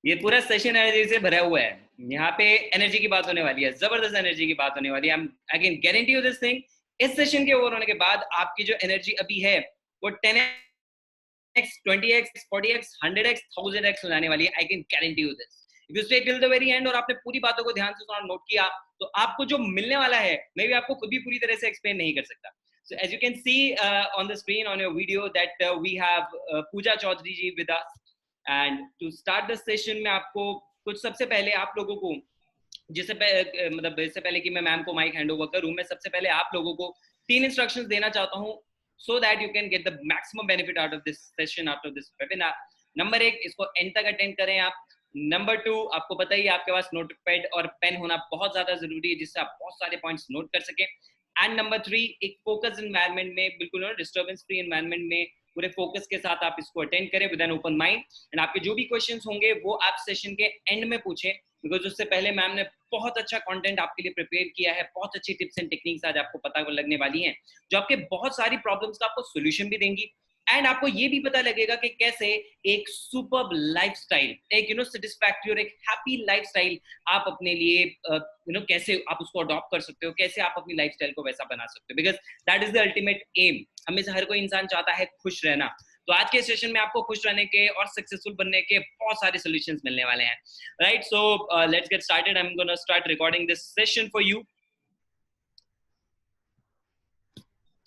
ये पूरा session energy से भरा हुआ है। यहाँ पे एनर्जी की बात होने वाली है, जबरदस्त एनर्जी की बात होने वाली है। I can guarantee you this thing, इस सेशन के ओवर होने के बाद आपकी जो एनर्जी अभी है वो 10x 20x 40x 100x 1000x हो जाने वाली है। I can guarantee you this. If you stay till the very and और आपने पूरी बातों को ध्यान से सुना, नोट किया, तो आपको जो मिलने वाला है मैं भी आपको खुद भी पूरी तरह से एक्सप्लेन नहीं कर सकता। So as you can see on the screen on your video that we have Pooja Chaudhary ji with us, and to start the session में आपको कुछ सबसे पहले आप लोगों को मतलब इससे पहले कि मैं मैम को माइक हैंड ओवर करूं, मैं सबसे पहले आप लोगों को 3 इंस्ट्रक्शंस देना चाहता हूं so that you can get the maximum benefit out of this session after this webinar. Number 1, इसको एंड तक अटेंड करें आप। नंबर 2, आपको पता ही आपके पास नोटपैड और पेन होना बहुत ज्यादा जरूरी है जिससे आप बहुत सारे पॉइंट्स नोट कर सकें। एंड नंबर 3, एक फोकस एनवायरनमेंट में, बिल्कुल डिस्टर्बेंस फ्री एनवायरनमेंट में पूरे फोकस के साथ आप इसको अटेंड करें with an open mind. And आपके जो भी क्वेश्चंस होंगे वो आप सेशन के एंड में पूछें, बिकॉज उससे पहले मैम ने बहुत अच्छा कंटेंट आपके लिए प्रिपेयर किया है। बहुत अच्छी टिप्स एंड टेक्निक्स आज आपको पता लगने वाली हैं जो आपके बहुत सारी प्रॉब्लम्स का आपको सोल्यूशन भी देंगी। एंड आपको ये भी पता लगेगा कि कैसे एक सुपर्ब लाइफस्टाइल, एक सेटिस्फैक्टरी और एक हैप्पी लाइफस्टाइल आप अपने लिए कैसे आप उसको अडॉप्ट कर सकते हो, कैसे आप अपनी लाइफस्टाइल को वैसा बना सकते हो, because that is the ultimate aim. हमें से हर कोई इंसान चाहता है खुश रहना। तो आज के सेशन में आपको खुश रहने के और सक्सेसफुल बनने के बहुत सारे सॉल्यूशंस मिलने वाले हैं, right? So let's get started. I am gonna start recording this session for you.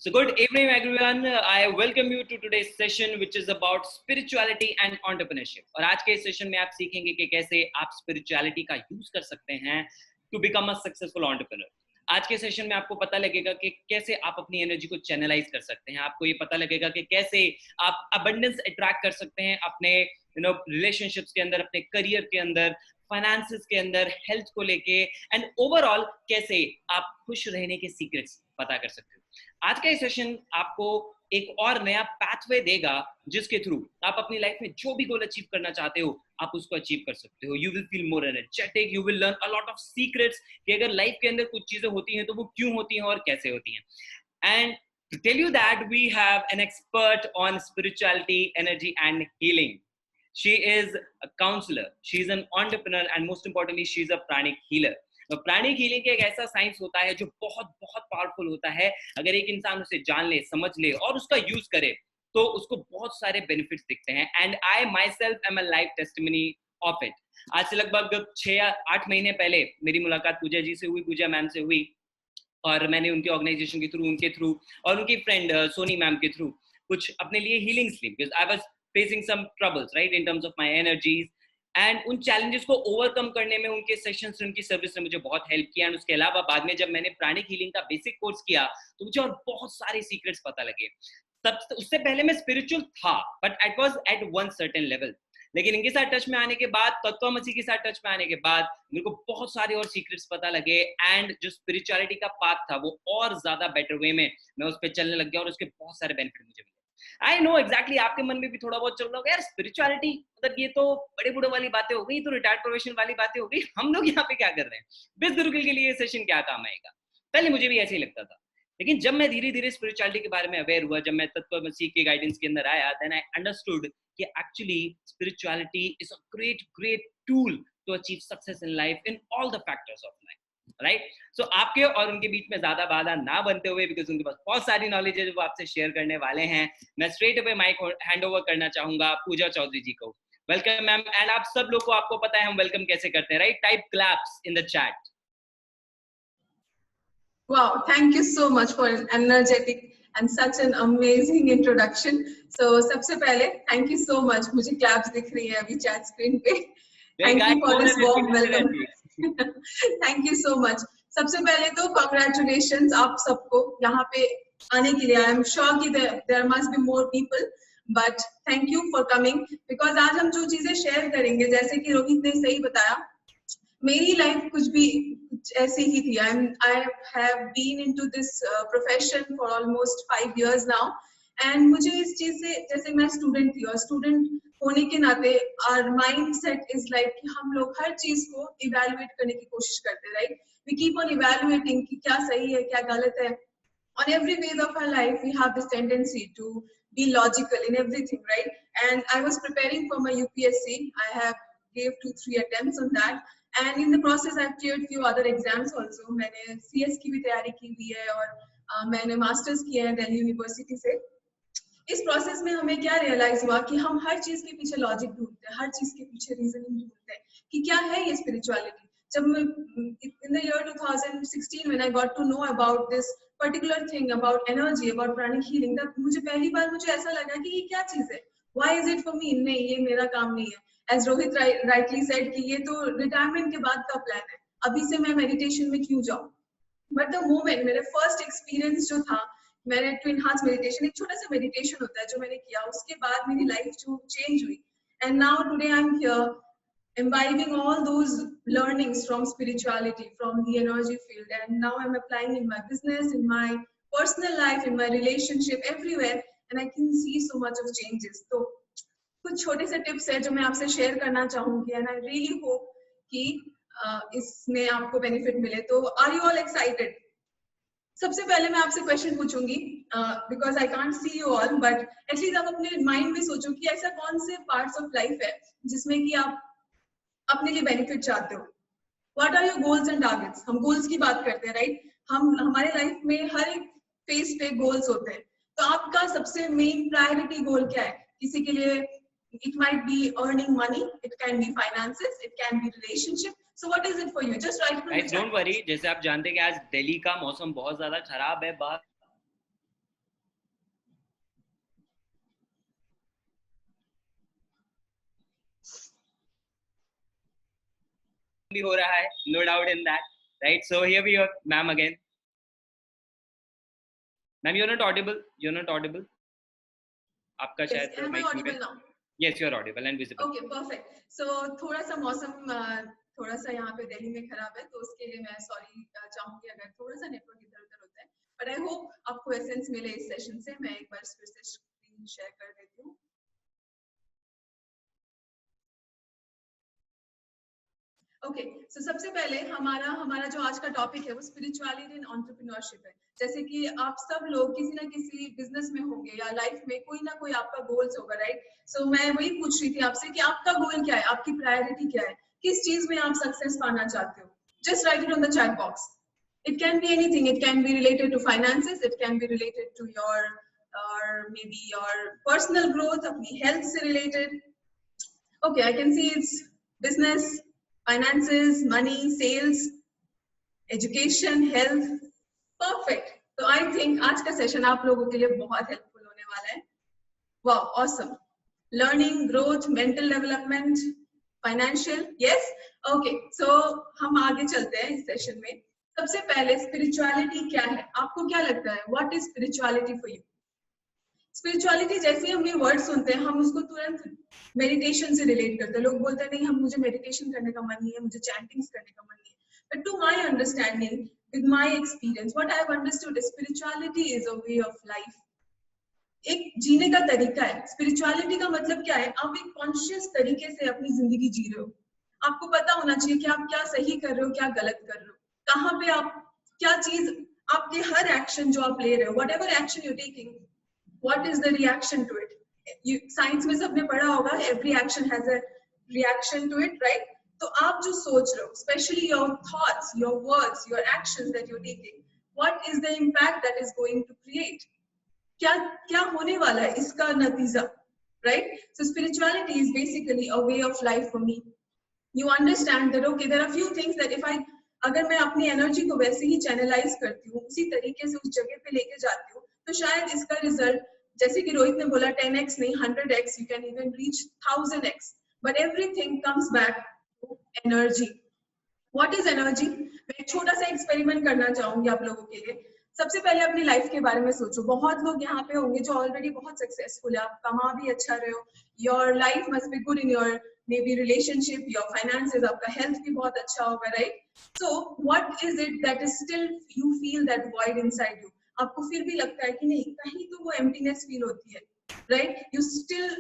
So good evening everyone, I welcome you to today's session which is about spirituality and entrepreneurship. और आज के session में आप सीखेंगे कि कैसे आप spirituality का यूज कर सकते हैं to become a successful entrepreneur. आज के सेशन में आपको पता लगेगा कि कैसे आप अपनी एनर्जी को चैनलाइज कर सकते हैं। आपको ये पता लगेगा कि कैसे आप अबंडेंस अट्रैक्ट कर सकते हैं अपने रिलेशनशिप्स के अंदर, अपने करियर के अंदर, फाइनेंसेस के अंदर, हेल्थ को लेके, एंड ओवरऑल कैसे आप खुश रहने के सीक्रेट्स पता कर सकते हो। आज का ये सेशन आपको एक और नया पाथवे देगा जिसके थ्रू आप अपनी लाइफ में जो भी गोल अचीव करना चाहते हो आप उसको अचीव कर सकते हो। You will feel more energetic, you will learn a lot of secrets कि अगर लाइफ के अंदर कुछ चीजें होती हैं तो वो क्यों होती हैं और कैसे होती हैं। And to tell you that we have an expert on spirituality, energy and healing. She is a counselor, she is an entrepreneur and most importantly she is a pranic healer. तो प्राणिक हीलिंग एक ऐसा science होता है जो बहुत बहुत powerful होता है। अगर एक इंसान उसे जान ले, समझ ले और उसका यूज करे तो उसको बहुत सारे बेनिफिट्स दिखते हैं। And I my self am a life testimony of it. आज से लगभग 6-8 महीने पहले मेरी मुलाकात पूजा जी से हुई, पूजा मैम से हुई, और मैंने उनके ऑर्गेनाइजेशन के थ्रू, उनके थ्रू और उनकी फ्रेंड सोनी मैम के थ्रू कुछ अपने लिए हीलिंग्स ली, because I was facing some troubles right in terms of my energies. And उन चैलेंजेस को ओवरकम करने में उनके सेशंस, उनकी सर्विस ने मुझे बहुत हेल्प किया। एंड उसके अलावा बाद में जब मैंने प्राणिक हीलिंग का बेसिक कोर्स किया तो मुझे और बहुत सारे सीक्रेट्स पता लगे। तब उससे पहले मैं स्पिरिचुअल था but it was at one certain level, लेकिन इनके साथ टच में आने के बाद, तत्वमसी के साथ टच में आने के बाद मेरे को बहुत सारे और सीक्रेट्स पता लगे। एंड जो स्पिरिचुअलिटी का पाथ था वो और ज्यादा बेटर वे में मैं उस पर चलने लग गया और उसके बहुत सारे बेनिफिट मुझे मिले। आई नो एग्जैक्टली आपके मन में भी थोड़ा बहुत चल रहा होगा, यार स्पिरिचुअलिटी मतलब ये तो बड़े बूढ़े वाली बातें हो गई, तो रिटायर्ड प्रोफेशनल वाली बातें हो गई, हम लोग यहाँ पे क्या कर रहे हैं, बेस गुरुकुल के लिए ये सेशन क्या काम आएगा। पहले मुझे भी ऐसे ही लगता था, लेकिन जब मैं धीरे धीरे स्पिरिचुअलिटी के बारे में अवेयर हुआ, जब मैं तत्वमसी के गाइडेंस के अंदर आया, देन आई अंडरस्टूड कि actually spirituality is a great great tool to achieve success in life in all the factors of life, right? So आपके और उनके बीच में ज्यादा बाधा ना बनते हुए, बिकॉज उनके पास बहुत सारी नॉलेज है जो वो आपसे शेयर करने वाले हैं, मैं straight away mike hand over करना चाहूंगा पूजा चौधरी जी को। Welcome ma'am. एंड आप सब लोग को आपको पता है हम वेलकम कैसे करते हैं, right? Type claps in the chat. Wow, thank you so much for an energetic and such an amazing introduction. So सबसे पहले thank you so much, मुझे claps दिख रही है अभी chat screen पे। Thank you for this warm welcome. Thank you so much. सबसे पहले तो congratulations आप सबको यहाँ पे आने के लिए। I am sure कि there must be more people, but thank you for coming because आज हम जो चीजें share करेंगे, जैसे कि रोहित ने सही बताया, मेरी लाइफ कुछ भी ऐसी ही थी। I have been into this profession for almost 5 years now, and मुझे इस चीज से, जैसे मैं स्टूडेंट थी और स्टूडेंट होने के नाते our mindset is like कि हम लोग हर चीज को इवेलुएट करने की कोशिश करते हैं, right? We keep on evaluating कि क्या सही है क्या गलत है। On every phase of our life we have this tendency to be logical in everything, right? And I was preparing for my UPSC. I have gave 2-3 attempts on that, and in the process I've cleared few other exams also. मैंने CS की भी तैयारी की हुई है और मैंने masters किया है दिल्ली यूनिवर्सिटी से। इस प्रोसेस में हमें क्या रियलाइज हुआ कि हम हर चीज के पीछे लॉजिक ढूंढते हैं, हर चीज के पीछे रीजनिंग ढूंढते हैं कि क्या है ये स्पिरिचुअलिटी। जब मैं in the year 2016 when I got to know about this particular thing about energy, about pranic healing, तब मुझे पहली बार मुझे ऐसा लगा कि ये क्या चीज है, why is it for me, नहीं ये मेरा काम नहीं है। As Rohit rightly said कि ये तो रिटायरमेंट के बाद का प्लान है, अभी से मैं मेडिटेशन में क्यों जाऊँ। बट द मोमेंट मेरे फर्स्ट एक्सपीरियंस जो था, मैंने ट्विन हार्ट्स मेडिटेशन, एक छोटा सा मेडिटेशन होता है जो मैंने किया, उसके बाद मेरी लाइफ जो चेंज हुई, and now today I am here imbibing all those learnings from spirituality, from the energy field, and now I'm applying in my business, in my personal life, in my relationship, everywhere, and I can see so much of changes. तो कुछ छोटे से tips है जो मैं आपसे share करना चाहूंगी, एंड आई रियली होप कि इसमें आपको बेनिफिट मिले। तो आर यू ऑल एक्साइटेड? सबसे पहले मैं आपसे क्वेश्चन पूछूंगी, because I can't see you all, but at least आप अपने माइंड में सोचो कि ऐसा कौन से पार्ट्स ऑफ लाइफ है जिसमें कि आप अपने लिए बेनिफिट चाहते हो। What are your goals and targets? हम गोल्स की बात करते हैं, राइट? हम हमारे लाइफ में हर एक फेज पे गोल्स होते हैं, तो आपका सबसे मेन प्रायोरिटी गोल क्या है? किसी के लिए it might be earning money, it can be finances, it can be relationship. So what is it for you? Just write it. Guys, don't worry, जैसे आप जानते हैं कि आज दिल्ली का मौसम बहुत ज्यादा खराब है, बाहर भी हो रहा है, no doubt in that, right? So here we are, ma'am again. Ma'am, you're not audible. You're not audible. आपका शायद am I audible now? Yes, you're audible and visible. Okay, perfect. So थोड़ा सा मौसम थोड़ा सा यहाँ पे दिल्ली में खराब है, तो उसके लिए मैं सॉरी चाहूंगी अगर थोड़ा सा नेटवर्क इधर उधर होता है, बट आई होप आपको एसेंस मिले इस सेशन से। मैं एक बार फिर से स्क्रीन शेयर कर देती हूँ। ओके, सो सबसे पहले हमारा जो आज का टॉपिक है वो स्पिरिचुअलिटी एंड एंटरप्रेन्योरशिप है। जैसे कि आप सब लोग किसी ना किसी बिजनेस में होंगे या लाइफ में कोई ना कोई आपका गोल्स होगा, राइट? सो मैं वही पूछ रही थी आपसे कि आपका गोल क्या है, आपकी प्रायोरिटी क्या है, किस चीज में आप सक्सेस पाना चाहते हो? Just right it on the chat box. It can be anything. It can be related to finances. It can be related to your or maybe your personal growth, अपनी health से related. Okay, I can see it's business, finances, money, sales, education, health. Perfect. तो I think आज का session आप लोगों के लिए बहुत हेल्पफुल होने वाला है। Wow, awesome. Learning, growth, mental development, financial. Yes. Okay. So हम आगे चलते हैं इस सेशन में। सबसे पहले स्पिरिचुअलिटी क्या है? आपको क्या लगता है? What is spirituality for you? Spirituality जैसे हम ये वर्ड सुनते हैं हम उसको तुरंत मेडिटेशन से रिलेट करते हैं। लोग बोलते हैं नहीं, हम मुझे मेडिटेशन करने का मन नहीं है, मुझे चैंटिंग्स करने का मन नहीं है। But to my understanding, with my experience, what I have understood is spirituality is a way of life. एक जीने का तरीका है। स्पिरिचुअलिटी का मतलब क्या है? आप एक कॉन्शियस तरीके से अपनी जिंदगी जी रहे हो। आपको पता होना चाहिए कि आप क्या सही कर रहे हो, क्या गलत कर रहे हो, कहाँ पे आप क्या चीज, आपके हर एक्शन जो आप ले रहे हो, whatever action you taking, what is the reaction to it. Science में सबने पढ़ा होगा, every action has a reaction to it, right? तो आप जो सोच रहे हो, specially your thoughts, your words, your actions that you taking, what is the impact that is going to create. क्या क्या होने वाला है इसका नतीजा, right? So spirituality is basically a way of life for me. You understand that okay, there are few things that if I, अगर मैं अपनी एनर्जी को वैसे ही चैनलाइज करती हूँ, उसी तरीके से उस जगह पे लेके जाती हूँ, तो शायद इसका रिजल्ट, जैसे कि रोहित ने बोला 10x नहीं 100x, you can even reach 1000x, but everything comes back to energy. What is energy? मैं एक छोटा सा एक्सपेरिमेंट करना चाहूंगी आप लोगों के लिए। सबसे पहले अपनी लाइफ के बारे में सोचो। बहुत लोग यहाँ पे होंगे जो ऑलरेडी बहुत सक्सेसफुल है, आप कमा भी अच्छा रहे हो, your life must be good in your maybe relationship, your finances, आपका health भी बहुत अच्छा होगा, right? So what is it that is still you feel that void inside you? आपको फिर भी लगता है कि नहीं, कहीं तो वो emptiness feel होती है, right? You still,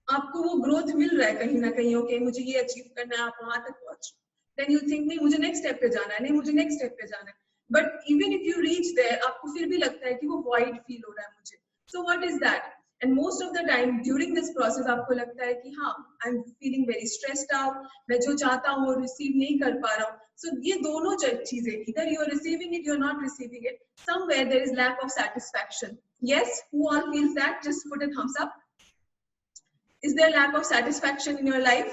आपको वो growth मिल रहा है कहीं ना कहीं, okay, मुझे ये achieve करना है, आप वहां तक पहुंच, then you think नहीं मुझे next step पे जाना है, नहीं मुझे next step पे जाना है, but even if you reach there, आपको फिर भी लगता है कि वो void feel हो रहा है मुझे। So what is that? And most of the time during this process आपको लगता है कि हाँ, आई am feeling very stressed out, मैं जो चाहता हूँ वो रिसीव नहीं कर पा रहा हूँ. सो ये दोनों चीजें, इधर you are receiving it, you are not receiving it, somewhere there is lack of satisfaction. Yes, who all feels that? Just put a thumbs up. Is there lack of satisfaction in your life?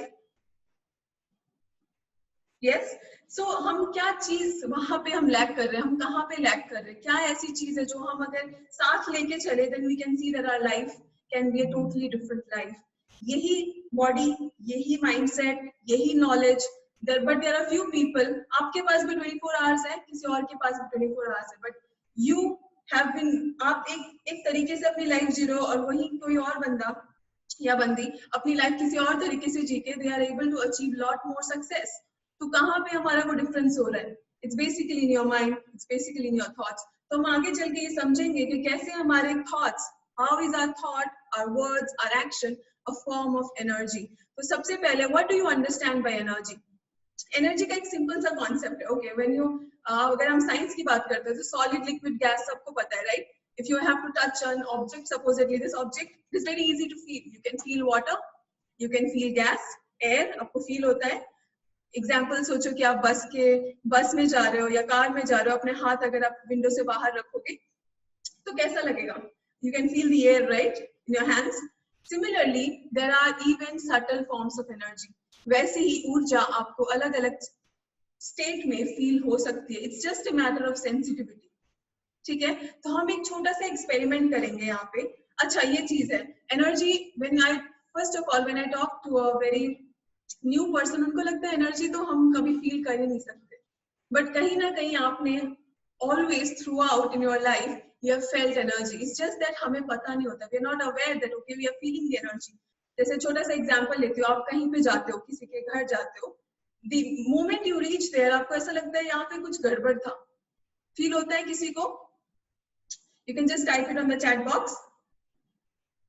Yes. So हम क्या चीज वहां पे हम lack कर रहे हैं, हम कहाँ पे लैक कर रहे हैं, क्या ऐसी चीज है जो हम अगर साथ लेके चले, then we can see that our life can be a totally different life. यही बॉडी, यही माइंडसेट, यही knowledge, but there are few people, आपके पास भी 24 hours है, किसी और के पास भी 24 hours है, but you have been, आप एक तरीके से अपनी लाइफ जी रहे हो और वही कोई और बंदा या बंदी अपनी लाइफ किसी और तरीके से जी के they are able to achieve lot more success. तो कहाँ पे हमारा वो डिफरेंस हो रहा है? It's basically in your mind, it's basically in your thoughts. तो हम आगे चल के ये समझेंगे कि कैसे हमारे thoughts, how is our thought, our words, our action a form of energy. तो सबसे पहले what do you understand by energy? Energy का एक सिंपल सा कॉन्सेप्ट है. ओके, व्हेन यू अगर हम साइंस की बात करते हैं तो सॉलिड, लिक्विड, गैस सबको पता है, right? If you have to touch an object, supposedly this object is very easy to feel. You can feel water, you can feel gas, air, आपको feel होता है. एग्जाम्पल सोचो कि आप बस में जा रहे हो या कार में जा रहे हो, अपने हाथ अगर आप विंडो से बाहर रखोगे तो कैसा लगेगा? You can feel the air, right, in your hands. Similarly there are even subtle forms of energy. वैसे ही ऊर्जा आपको अलग अलग स्टेट में फील हो सकती है. It's just a matter of sensitivity. ठीक है, तो हम एक छोटा सा एक्सपेरिमेंट करेंगे यहाँ पे. अच्छा, ये चीज है energy. When I first of all when I talk to a very new person, उनको लगता है एनर्जी तो हम कभी फील कर ही नहीं सकते, बट कहीं ना कहीं आपने always throughout in your life you have felt energy. It's just that हमें पता नहीं होता, we are not aware that okay we are feeling the energy. जैसे छोटा सा एग्जांपल लेती हो, आप कहीं पे जाते हो, किसी के घर जाते हो, the moment you reach there आपको ऐसा लगता है यहाँ पे कुछ गड़बड़ था. फील होता है किसी को? You can just type it on the chat box.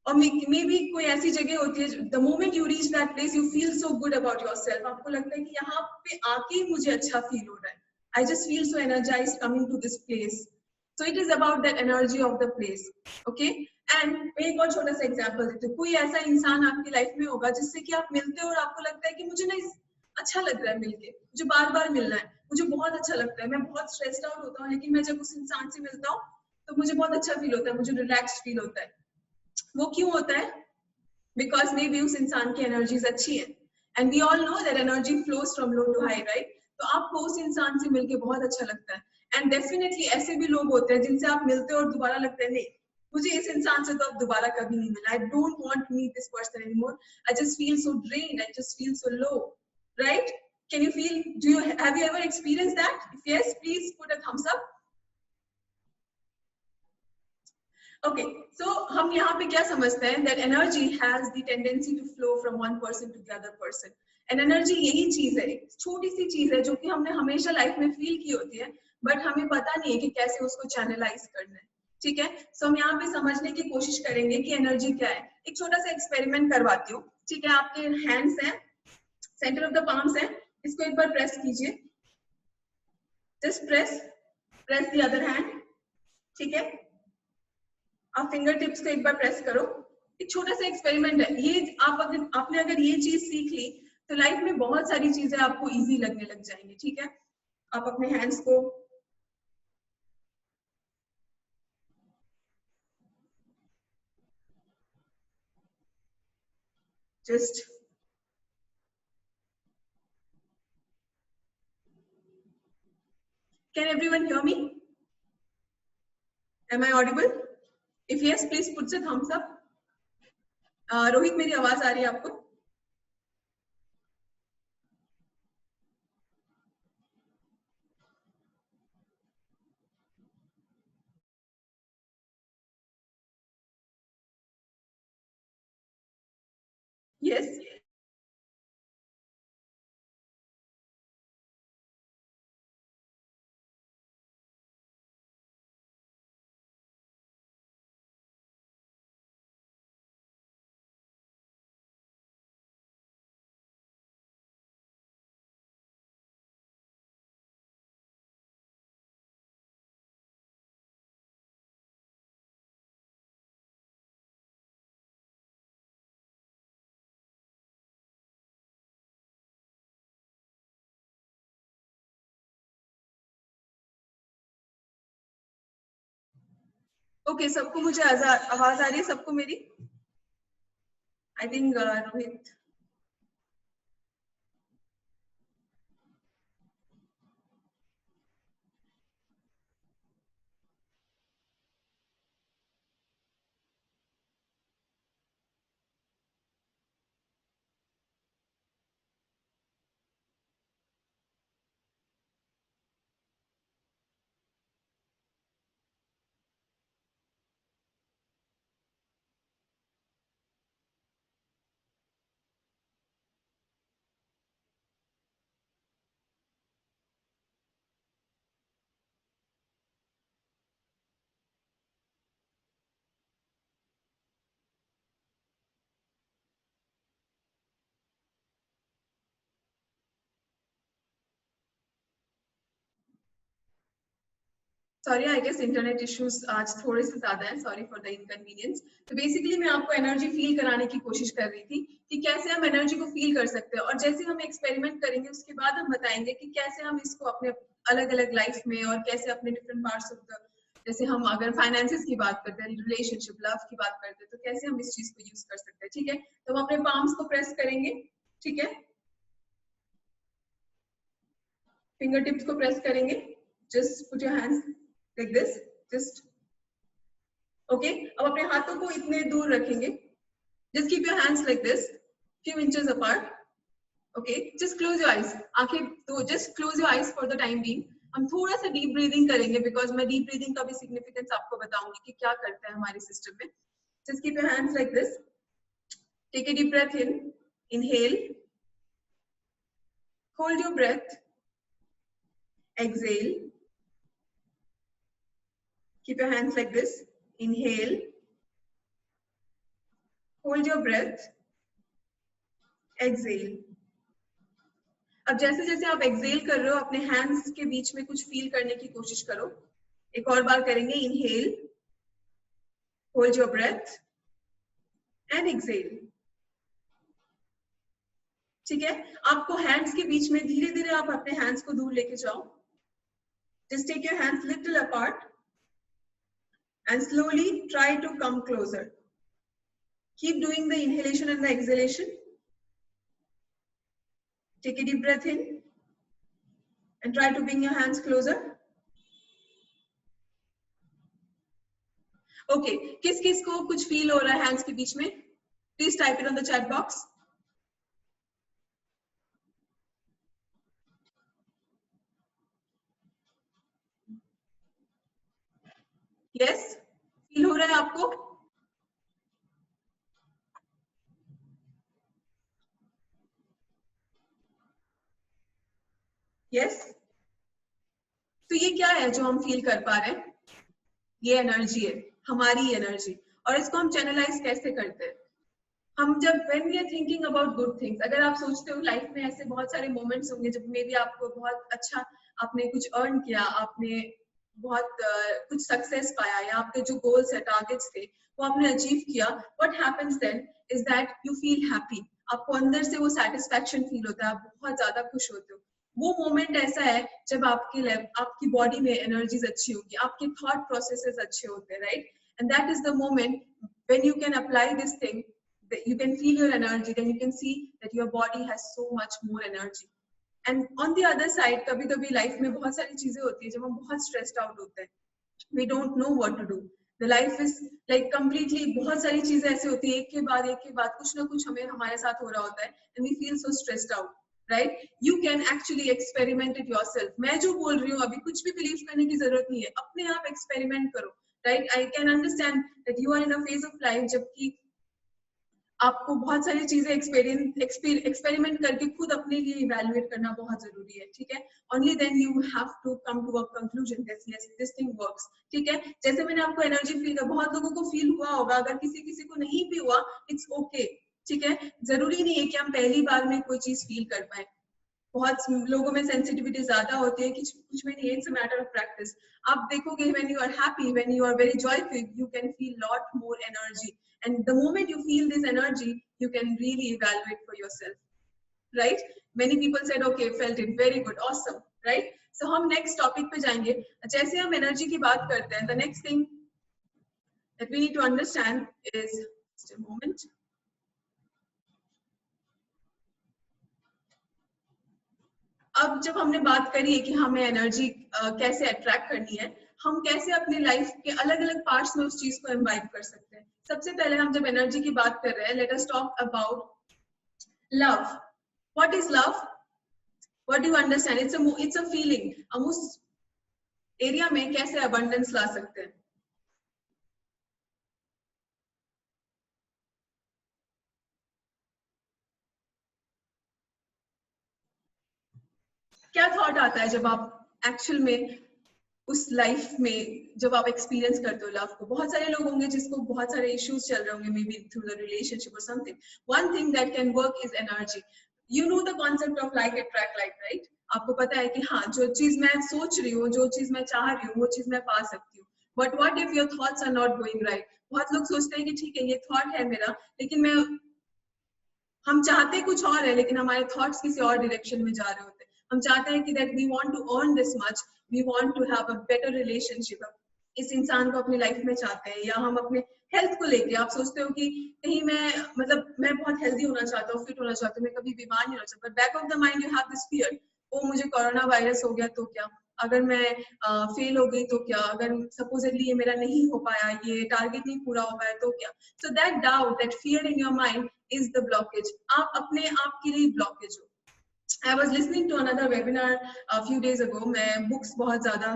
और मे बी कोई ऐसी जगह होती है, the moment you reach that place you feel so good about yourself. आपको लगता है कि यहाँ पे आके ही मुझे अच्छा फील हो रहा है. I just feel so energised coming to this place. So it is about that energy of the place. Okay, and मैं एक और छोटा सा एग्जांपल देती हूँ. कोई ऐसा इंसान आपकी लाइफ में होगा जिससे कि आप मिलते हो और आपको लगता है कि मुझे ना अच्छा लग रहा है मिलके, मुझे बार बार मिलना है, मुझे बहुत अच्छा लगता है. मैं बहुत स्ट्रेस्ड आउट होता हूँ, लेकिन मैं जब उस इंसान से मिलता हूँ तो मुझे बहुत अच्छा फील होता है, मुझे रिलैक्स फील होता है. वो क्यों होता है? बिकॉज मे बी उस इंसान की एनर्जीज अच्छी है. And we all know that energy flows from low to high, right? तो आपको उस इंसान से मिलके बहुत अच्छा लगता है. एंड डेफिनेटली ऐसे भी लोग होते हैं जिनसे आप मिलते हो और दोबारा लगता है नहीं, मुझे इस इंसान से तो अब दोबारा कभी नहीं मिला. I don't want to meet this person anymore. I just feel so drained, I just feel so low, right? Can you feel, do you have you ever experience that? If yes, please put a thumbs up. Okay, so हम यहाँ पे क्या समझते हैं? That energy has the tendency to flow from one person to the other person. And energy यही चीज है, छोटी सी चीज है जो कि हमने हमेशा लाइफ में फील की होती है, बट हमें पता नहीं है कि कैसे उसको चैनलाइज करना है. ठीक है, सो हम यहाँ पे समझने की कोशिश करेंगे कि एनर्जी क्या है. एक छोटा सा एक्सपेरिमेंट करवाती हूँ. ठीक है, आपके हैंड्स हैं, सेंटर ऑफ द पाम्स है, इसको एक बार प्रेस कीजिए. Just press the other hand. ठीक है, आप फिंगर टिप्स को एक बार प्रेस करो. एक छोटा सा एक्सपेरिमेंट है ये. आपने अगर ये चीज सीख ली तो लाइफ में बहुत सारी चीजें आपको इजी लगने लग जाएंगी. ठीक है, आप अपने हैंड्स को just can everyone hear me? Am I audible? If yes, please put a thumbs up. Rohit, मेरी आवाज आ रही है आपको? यस. ओके, सबको मुझे आवाज आ रही है सबको मेरी? I think Rohit. Sorry, I guess internet issues आज थोड़े से ज्यादा है, सॉरी फॉर द इनकन्वीनियंस। तो बेसिकली मैं आपको एनर्जी फील कराने की कोशिश कर रही थी कि कैसे हम एनर्जी को फील कर सकते हैं, और जैसे हम एक्सपेरिमेंट करेंगे उसके बाद हम बताएंगे कि कैसे हम इसको अपने अलग अलग लाइफ में और कैसे अपने डिफरेंट पार्ट्स ऑफ द, जैसे हम अगर फाइनेंसेस की बात करते हैं, रिलेशनशिप, लव की बात करते हैं, तो कैसे हम इस चीज को यूज कर सकते हैं। ठीक है, तो हम अपने पाम्स को प्रेस करेंगे। ठीक है, फिंगर टिप्स को प्रेस करेंगे। Just put your hands like this, just okay. अब अपने हाथों को इतने दूर रखेंगे। Just keep your hands like this, few inches apart. Okay, just close your eyes. आंखें तो just close your eyes for the time being. हम थोड़ा सा डीप ब्रीदिंग करेंगे बिकॉज मैं डीप ब्रीदिंग का भी सिग्निफिकेंस आपको बताऊंगी कि क्या करता है हमारे सिस्टम में। Just keep your hands like this. Take a deep breath in. Inhale. Hold your breath. Exhale. Keep your hands like this. Inhale. Hold your breath. Exhale. अब जैसे जैसे आप एक्सेल कर रहे हो अपने हैंड्स के बीच में कुछ फील करने की कोशिश करो। एक और बार करेंगे। Inhale, hold your breath and exhale. ठीक है, आपको हैंड्स के बीच में धीरे धीरे आप अपने हैंड्स को दूर लेके जाओ। Just take your hands little apart and slowly try to come closer. Keep doing the inhalation and the exhalation. Take a deep breath in and try to bring your hands closer. Okay, किस किस को कुछ feel हो रहा है hands के बीच में? Please type it on the chat box. Yes, feel हो रहा है आपको? Yes. तो ये क्या है जो हम फील कर पा रहे हैं? ये एनर्जी है, हमारी एनर्जी। और इसको हम चैनलाइज कैसे करते हैं? हम जब when we are thinking about good things, अगर आप सोचते हो लाइफ में ऐसे बहुत सारे मोमेंट्स होंगे जब मे बी आपको बहुत अच्छा, आपने कुछ अर्न किया, आपने बहुत कुछ सक्सेस पाया, या आपके जो गोल्स है, टारगेट्स थे, वो आपने अचीव किया। What happens then is that you feel happy. आपको अंदर से वो सेटिस्फैक्शन फील होता है, आप बहुत ज्यादा खुश होते हो। वो मोमेंट ऐसा है जब आपकी बॉडी में एनर्जीज अच्छी होगी, आपके थॉट प्रोसेसेस अच्छे होते हैं, right? And that is the moment when you can apply this thing, you can feel your energy, then you can see that your body has so much more energy. And on the other side, कभी कभी life में बहुत सारी चीजें होती है जब हम बहुत स्ट्रेस्ड आउट होते हैं, we don't know what to do. The life is like completely, बहुत सारी चीजें ऐसी होती है, एक के बाद कुछ ना कुछ हमें हमारे साथ हो रहा होता है, and we feel so stressed out, right? You can actually experiment it yourself. मैं जो बोल रही हूँ अभी कुछ भी बिलीव करने की जरूरत नहीं है, अपने आप एक्सपेरिमेंट करो, right? I can understand that you are in a phase of life जबकि आपको बहुत सारी चीजें एक्सपेरिमेंट करके खुद अपने लिए इवैल्यूएट करना बहुत जरूरी है। ठीक है, only then you have to come to a conclusion that yes this thing works. ठीक है, जैसे मैंने आपको एनर्जी फील कर, बहुत लोगों को फील हुआ होगा, अगर किसी को नहीं भी हुआ, इट्स ओके। ठीक है, जरूरी नहीं है कि हम पहली बार में कोई चीज फील कर पाए। बहुत लोगों में सेंसिटिविटी ज्यादा होती है, कुछ में नहीं, it's a matter of practice. आप देखोगे when you are happy, when you are very joyful, you can feel lot more energy, and the moment you feel this energy, you can really evaluate for yourself, right? Many people said okay, felt it, very good, awesome, right? So हम next topic पे जाएंगे। जैसे हम energy की बात करते हैं, the next thing that we need to understand is, just a moment. अब जब हमने बात करी है कि हमें एनर्जी कैसे अट्रैक्ट करनी है, हम कैसे अपने लाइफ के अलग अलग पार्ट्स में उस चीज को इम्बाइब कर सकते हैं। सबसे पहले हम जब एनर्जी की बात कर रहे हैं, let us talk about love. What is love? What do you understand? It's a feeling. हम उस एरिया में कैसे अबंडेंस ला सकते हैं? क्या थॉट आता है जब आप एक्चुअल में उस लाइफ में जब आप एक्सपीरियंस करते हो लव को? बहुत सारे लोग होंगे जिसको बहुत सारे इश्यूज चल रहे होंगे, may be through the relationship और something. One thing that can work is energy. You know the concept of like attract like, right? आपको पता है कि हाँ, जो चीज मैं सोच रही हूँ, जो चीज मैं चाह रही हूँ, वो चीज मैं पा सकती हूँ। But what if your thoughts are not going right? बहुत लोग सोचते हैं कि ठीक है, ये थॉट है मेरा, लेकिन हम चाहते कुछ और है, लेकिन हमारे थॉट्स किसी और डायरेक्शन में जा रहे होते हैं। हम चाहते हैं कि that we want to earn this much, we want to have a better relationship, इस इंसान को अपनी लाइफ में चाहते हैं। या हम अपने हेल्थ को लेके आप सोचते हो कि कहीं मैं बहुत हेल्दी होना चाहता हूँ, फिट होना चाहता हूँ, मैं कभी बीमार नहीं होना चाहता, but back of the mind you have this fear, ओ मुझे कोरोना वायरस हो गया तो क्या, अगर मैं फेल हो गई तो क्या, अगर सपोजेडली ये मेरा नहीं हो पाया, ये टारगेट नहीं पूरा हो पाया तो क्या। So that doubt, that fear in your mind is the blockage. आप अपने आप के लिए ब्लॉकेज हो। I was listening to another webinar a few days ago. मैं books बहुत ज़्यादा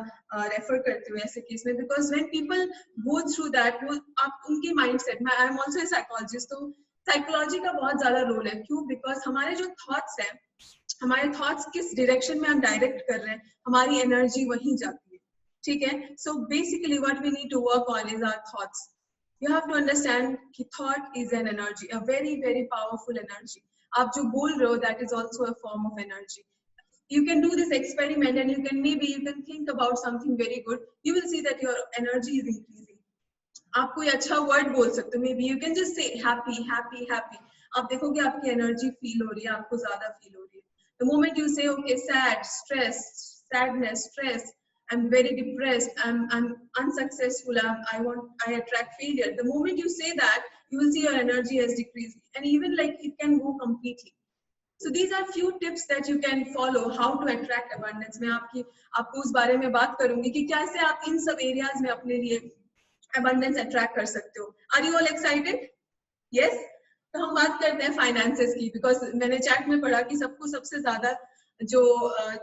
रेफर करती हूँ ऐसे केस में, because when people go through that, वो आप उनके mindset में, I am also a psychologist, तो साइकोलॉजी का बहुत ज़्यादा रोल है। क्यों? बिकॉज हमारे जो थॉट्स हैं, हमारे थॉट्स किस डायरेक्शन में हम डायरेक्ट कर रहे हैं, हमारी एनर्जी वहीं जाती है। ठीक है? So basically what we need to work on is our thoughts. You have to understand कि thought is an energy, a very very powerful energy. आप जो बोल रहे हो, that is also a form of energy. You can do this experiment and you can think about something very good. You will see that your energy is increasing. आप कोई अच्छा word बोल सकते हो, maybe you can just say happy happy happy. आप देखोगे आपकी energy feel हो रही है, आपको ज्यादा फील हो रही है। The moment you say okay, sad, stress, sadness, stress, I'm very depressed, I'm unsuccessful, I attract failure. The moment you say that, you will see your energy has decreased, and even like it can go completely. So these are few tips that you can follow how to attract abundance. मैं आपको उस बारे में बात करूंगी कि कैसे आप इन सब एरियाज में अपने लिए abundance attract कर सकते हो। Are you all excited? Yes? तो हम बात करते हैं फाइनेंसेस की, बिकॉज मैंने चैट में पढ़ा कि सबको सबसे ज्यादा जो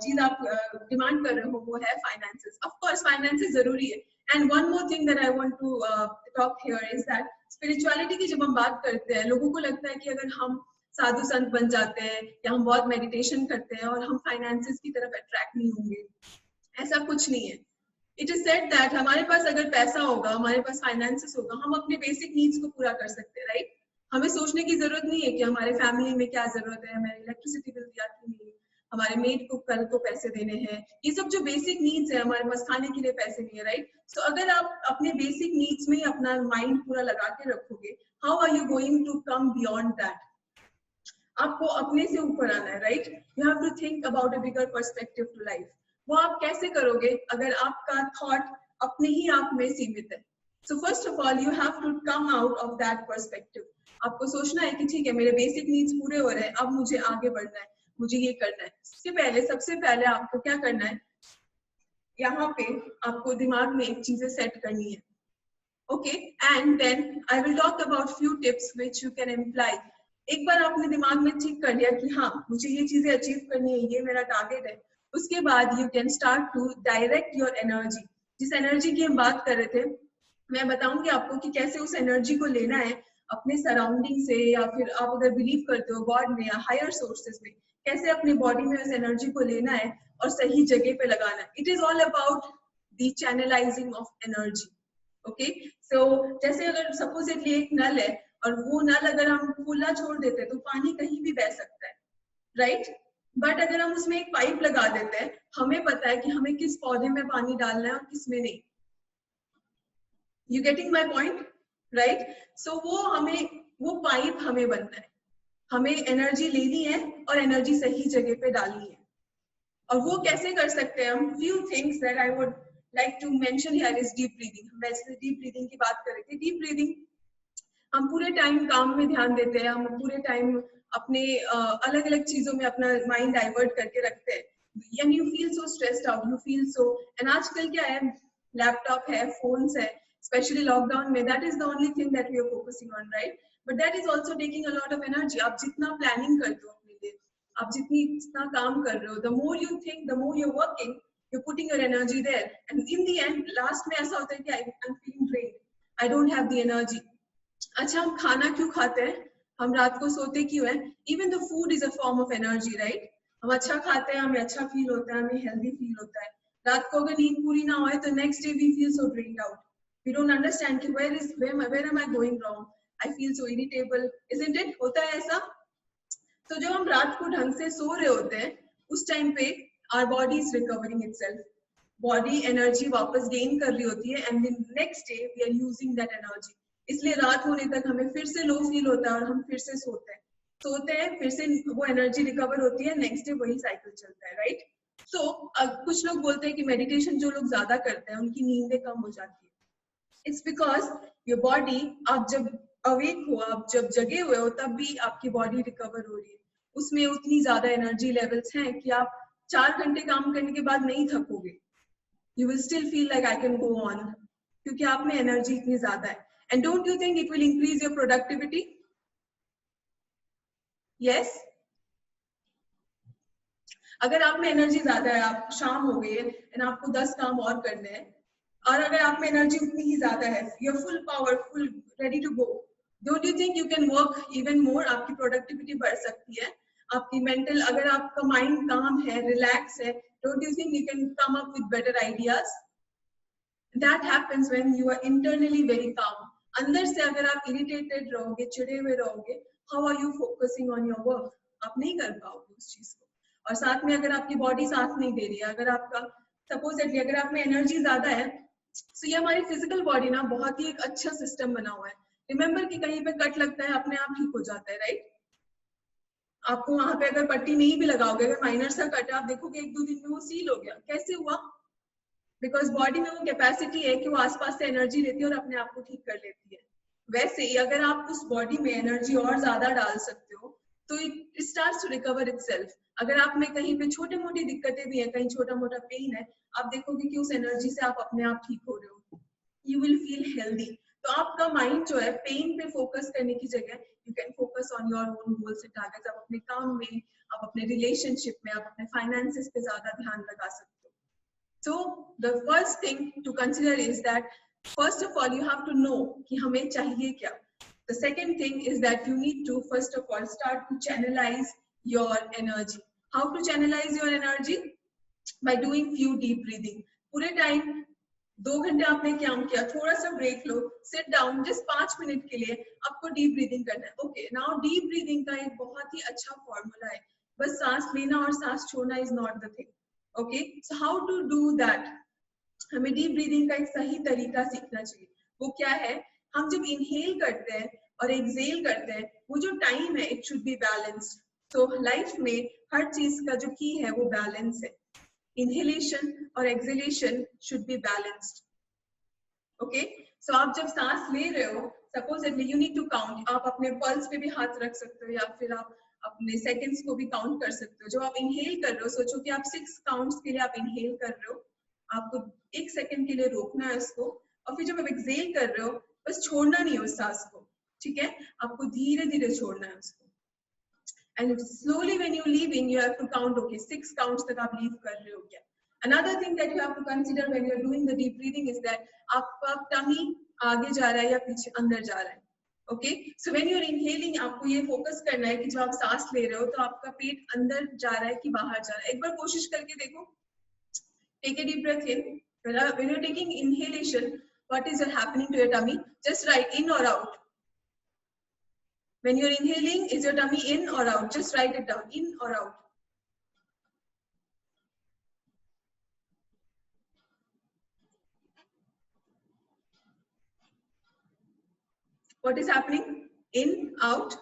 चीज आप डिमांड कर रहे हो वो है फाइनेंसेस। ऑफ कोर्स फाइनेंसेस जरूरी है। And one more thing that I want to talk here is that spirituality की जब हम बात करते हैं, लोगों को लगता है कि अगर हम साधु संत बन जाते हैं या हम बहुत मेडिटेशन करते हैं और हम फाइनेंसेस की तरफ अट्रैक्ट नहीं होंगे, ऐसा कुछ नहीं है। इट इज सेड दैट हमारे पास अगर पैसा होगा, हमारे पास फाइनेंसेस होगा, हम अपने बेसिक नीड्स को पूरा कर सकते हैं, राइट? हमें सोचने की जरूरत नहीं है कि हमारे फैमिली में क्या जरूरत है, हमारी इलेक्ट्रिसिटी बिल दिया कि नहीं, हमारे मेड को कल को पैसे देने हैं, ये सब जो बेसिक नीड्स है, हमारे पास खाने के लिए पैसे नहीं है, राइट? सो अगर आप अपने बेसिक नीड्स में अपना माइंड पूरा लगा के रखोगे, how are you going to come beyond that? आपको अपने से ऊपर आना है, right? You have to think about a bigger perspective to life. वो आप कैसे करोगे अगर आपका थॉट अपने ही आप में सीमित है? So first of all you have to come out of that perspective. आपको सोचना है कि ठीक है, मेरे बेसिक नीड्स पूरे हो रहे हैं, अब मुझे आगे बढ़ना है, मुझे ये करना है। सबसे पहले आपको क्या करना है, यहाँ पे आपको दिमाग में एक चीजें सेट करनी है। Okay, and then I will talk about few tips which you can apply. एक बार आपने दिमाग में ठीक कर लिया कि हाँ मुझे ये चीजें अचीव करनी है, ये मेरा टारगेट है, उसके बाद you can start to direct your energy. जिस एनर्जी की हम बात कर रहे थे, मैं बताऊंगी आपको कि कैसे उस एनर्जी को लेना है अपने सराउंडिंग से, या फिर आप अगर बिलीव करते हो गॉड में या हायर सोर्सेज में, कैसे अपने बॉडी में उस एनर्जी को लेना है और सही जगह पे लगाना है। It is all about the channelizing of energy. Okay, so जैसे अगर सपोजेटली एक नल है और वो नल अगर हम खुला छोड़ देते हैं तो पानी कहीं भी बह सकता है, राइट? बट अगर हम उसमें एक पाइप लगा देते हैं, हमें पता है कि हमें किस पौधे में पानी डालना है और किस में नहीं। You getting my point, right? So वो पाइप हमें बनना है, हमें एनर्जी लेनी है और एनर्जी सही जगह पे डालनी है। और वो कैसे कर सकते हैं हम? Few things that I would like to mention here is deep breathing. हम वैसे deep breathing की बात कर रहे थे. Deep breathing हम पूरे टाइम काम में ध्यान देते हैं, हम पूरे टाइम अपने अलग अलग चीजों में अपना माइंड डाइवर्ट करके रखते हैं. And you feel so stressed out, you feel so. And आजकल क्या है, लैपटॉप है, फोन्स है, especially lockdown में, that is the only thing that we are focusing on, right? But that is also taking a lot of energy. आप जितना planning करते हो अपने लिए, आप जितना काम कर रहे हो, the more you think, the more you're working, you're putting your energy there. And in the end, last में ऐसा होता है कि I'm feeling drained, I don't have the energy. अच्छा, हम खाना क्यों खाते हैं, हम रात को सोते क्यों हैं? Even the food is a form of energy, right? हम अच्छा खाते हैं, हमें अच्छा फील होता है, हमें हेल्दी फील होता है. रात को अगर नींद पूरी ना हो तो next day we feel so drained out. We don't understand कि where am I going wrong? I feel so irritable, isn't it? होता है ऐसा. तो जब हम रात को ढंग से सो रहे होते हैं, उस टाइम पे our body is recovering itself. Body energy वापस gain कर रही होती है, and then next day we are using that energy. इसलिए रात होने तक हमें फिर से लो फील होता है और हम फिर से सोते हैं, फिर से वो एनर्जी रिकवर होती है, नेक्स्ट डे वही साइकिल चलता है, राइट? सो कुछ लोग बोलते हैं कि मेडिटेशन जो लोग ज्यादा करते हैं उनकी नींदें कम हो जाती है. इट्स बिकॉज योर बॉडी, आप जब अवेक हो, आप जब जगे हुए हो, तब भी आपकी बॉडी रिकवर हो रही है. उसमें उतनी ज्यादा एनर्जी लेवल्स हैं कि आप 4 घंटे काम करने के बाद नहीं थकोगे. You will still feel like I can go on, क्योंकि आप में एनर्जी इतनी ज्यादा है. And don't you think it will increase your productivity? Yes. अगर आप में एनर्जी ज्यादा है, आप शाम हो गई है and आपको 10 काम और करने हैं, और अगर आप में एनर्जी उतनी ही ज्यादा है, you're full power, full ready to go, don't you think you can work even more? आपकी प्रोडक्टिविटी बढ़ सकती है. आपकी मेंटल, अगर आपका माइंड काम है, रिलैक्स है, don't you think you can come up with better ideas? That happens when you are internally very calm. अंदर से अगर आप इरिटेटेड रहोगे, चिड़े हुए रहोगे, how are you focusing on your work? आप नहीं कर पाओगे उस चीज को. और साथ में अगर आपकी बॉडी साथ नहीं दे रही है, अगर आपका सपोजेटली अगर आप में एनर्जी ज्यादा है, तो ये हमारी फिजिकल बॉडी ना बहुत ही एक अच्छा सिस्टम बना हुआ है. रिमेम्बर कि कहीं पे कट लगता है, अपने आप ठीक हो जाता है, राइट? आपको वहां पे अगर पट्टी नहीं भी लगाओगे, अगर माइनर सा कट है, आप देखोगे 1-2 दिन में वो सील हो गया. कैसे हुआ? बिकॉज बॉडी में वो कैपेसिटी है कि वो आसपास से एनर्जी लेती है और अपने आप को ठीक कर लेती है. वैसे ही अगर आप उस बॉडी में एनर्जी और ज्यादा डाल सकते हो, तो it starts to recover itself. अगर आप में कहीं पे छोटे मोटी दिक्कतें भी हैं, कहीं छोटा मोटा पेन है, आप देखोगे कि उस एनर्जी से आप अपने आप ठीक हो रहे हो. You will feel healthy. तो आपका माइंड जो है, पेन पे फोकस करने की जगह you can focus on your own goals and targets. आप अपने काम में, आप अपने रिलेशनशिप में, आप अपने फाइनेंसेस पे ज्यादा ध्यान लगा सकते हो. So the first thing to consider is that first of all you have to know कि हमें चाहिए क्या. The second thing is that you need to first of all start to channelize your energy. How to channelize your energy? By doing few deep breathing. पूरे time 2 घंटे आपने काम किया, थोड़ा सा ब्रेक लो, sit down just 5 मिनट के लिए आपको डीप ब्रीदिंग करना है. ओके, नाउ डीप ब्रीदिंग का एक बहुत ही अच्छा फॉर्मूला है. बस सांस लेना और सांस छोड़ना is not the thing. Okay, so how to do that? हमें डीप ब्रीदिंग का एक सही तरीका सीखना चाहिए. वो क्या है? हम जब इनहेल करते हैं और एक्सहेल करते हैं, वो जो टाइम है, इट शुड बी बैलेंस्ड. तो लाइफ में हर चीज का जो की है वो बैलेंस है. इनहेलेशन और exhalation should be balanced. Okay, so आप जब सांस ले रहे हो, supposedly you need to count. आप अपने पल्स पे भी हाथ रख सकते हो, या फिर आप अपने सेकंड्स को भी काउंट कर सकते हो. जब आप इनहेल कर रहे हो, सोचो कि आप 6 काउंट्स के लिए आप इनहेल कर रहे हो, आपको 1 सेकंड के लिए रोकना है उसको, और फिर जब आप एक्सहेल कर रहे हो, बस छोड़ना नहीं है उस सांस को, ठीक है? आपको धीरे धीरे छोड़ना है उसको. And slowly when you leaving, you have to count. Okay, 6 counts तक आप लीव कर रहे हो क्या? Another thing that you have to consider when you are doing the deep breathing is that आपका टमी आगे जा रहा है या पीछे अंदर जा रहा है. Okay, so when you are inhaling, आपको ये फोकस करना है कि जब आप सांस ले रहे हो तो आपका पेट अंदर जा रहा है कि बाहर जा रहा है. एक बार कोशिश करके देखो. Take a deep breath in. When you are taking inhalation, what is happening to your tummy? Just write in or out. When you are inhaling, is your tummy in or out? Just write it down, in or out. What is happening? In, out,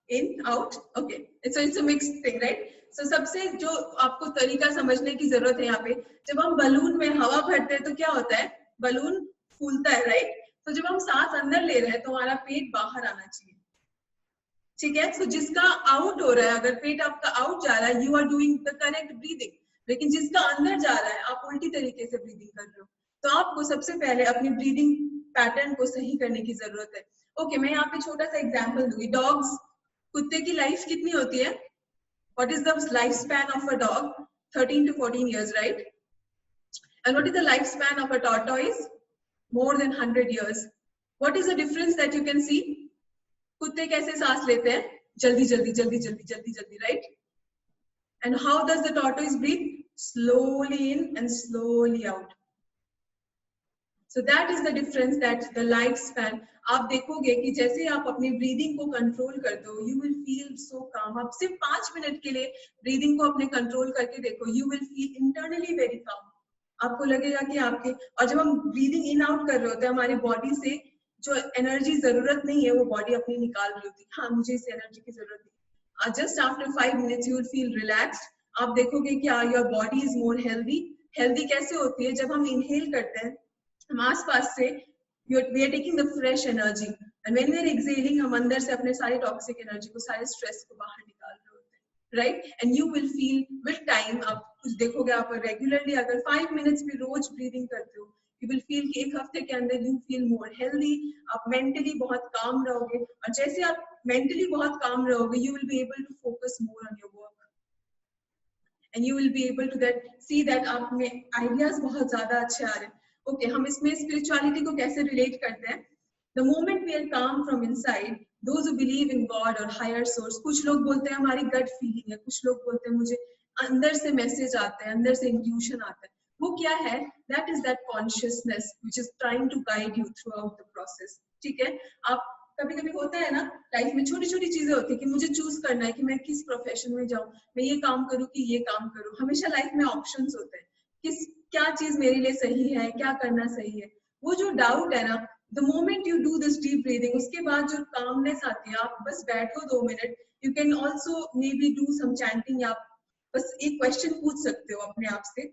in, out. Okay, so it's a mixed thing, right? सो सबसे जो आपको तरीका समझने की जरूरत है यहाँ पे, जब हम बलून में हवा भरते हैं तो क्या होता है, बलून फूलता है, राइट? तो जब हम सांस अंदर ले रहे हैं तो हमारा पेट बाहर आना चाहिए, ठीक है? सो जिसका आउट हो रहा है, अगर पेट आपका आउट जा रहा है, you are doing the correct breathing, लेकिन जिसका अंदर जा रहा है आप उल्टी तरीके से ब्रीदिंग कर रहे हो। तो आपको सबसे पहले अपनी ब्रीदिंग पैटर्न को सही करने की जरूरत है। ओके, मैं यहाँ पे छोटा सा एग्जांपल दूंगी। डॉग्स, कुत्ते की लाइफ कितनी होती है? What is the lifespan of a dog? 13 to 14 years, right? And what is the lifespan of a tortoise? More than 100 years. What is the difference that you can see? कुत्ते कैसे सांस लेते हैं? जल्दी जल्दी जल्दी जल्दी जल्दी जल्दी, right? And how does the tortoise breathe? Slowly in and slowly out. So that is the difference, that the lifespan. आप देखोगे कि जैसे आप अपनी ब्रीदिंग को कंट्रोल करते हो, you will feel so calm. आप सिर्फ 5 मिनट के लिए ब्रीदिंग को अपने कंट्रोल करके देखो, you will feel internally very calm. आपको लगेगा कि आपके, और जब हम ब्रीदिंग इन आउट कर रहे होते हैं, हमारी बॉडी से जो एनर्जी जरूरत नहीं है वो बॉडी अपनी निकाल रही होती है। हाँ, मुझे इस एनर्जी की जरूरत नहीं। Just after 5 minutes you will feel relaxed. आप देखोगे कि your body is more healthy. Healthy कैसे होती है? जब हम इनहेल करते हैं, हम आसपास से we are taking the fresh energy, and when we are exhaling, हम अंदर से अपने सारे टॉक्सिक एनर्जी को, सारे स्ट्रेस को बाहर निकाल रहे होते हैं, right? And you will feel with time, आप कुछ देखोगे, आप रेगुलरली अगर 5 मिनट्स भी रोज ब्रीदिंग करते हो, यू विल फील कि एक हफ्ते के अंदर यू फील मोर हेल्दी, आप मेंटली बहुत काम रहोगे, और जैसे आप मेंटली बहुत काम रहोगे, you will be able to focus more on your work, and you will be able to see that आप में आइडियाज बहुत ज्यादा अच्छे आ रहे हैं। ओके, हम इसमें स्पिरिचुअलिटी को कैसे रिलेट करते हैं? The moment we are calm from inside, those who believe in God or higher source, कुछ लोग बोलते हैं हमारी गट फीलिंग है, कुछ लोग बोलते हैं मुझे अंदर से मैसेज आते हैं, अंदर से इंट्यूशन आता है। वो क्या है? That is that consciousness which is trying to guide you throughout the process. ठीक है? आप कभी-कभी होता है ना, लाइफ में छोटी-छोटी चीजें होती है कि मुझे चूज करना है कि मैं किस प्रोफेशन में जाऊं, मैं ये काम करूं कि ये काम करूं। हमेशा लाइफ में ऑप्शंस होते हैं, किस क्या चीज मेरे लिए सही है, क्या करना सही है। वो जो डाउट है ना, the moment you do this deep breathing, उसके बाद जो calmness आती है, आप बस बैठो 2 minute, you can also maybe do some chanting, या बस एक क्वेश्चन पूछ सकते हो अपने आप से,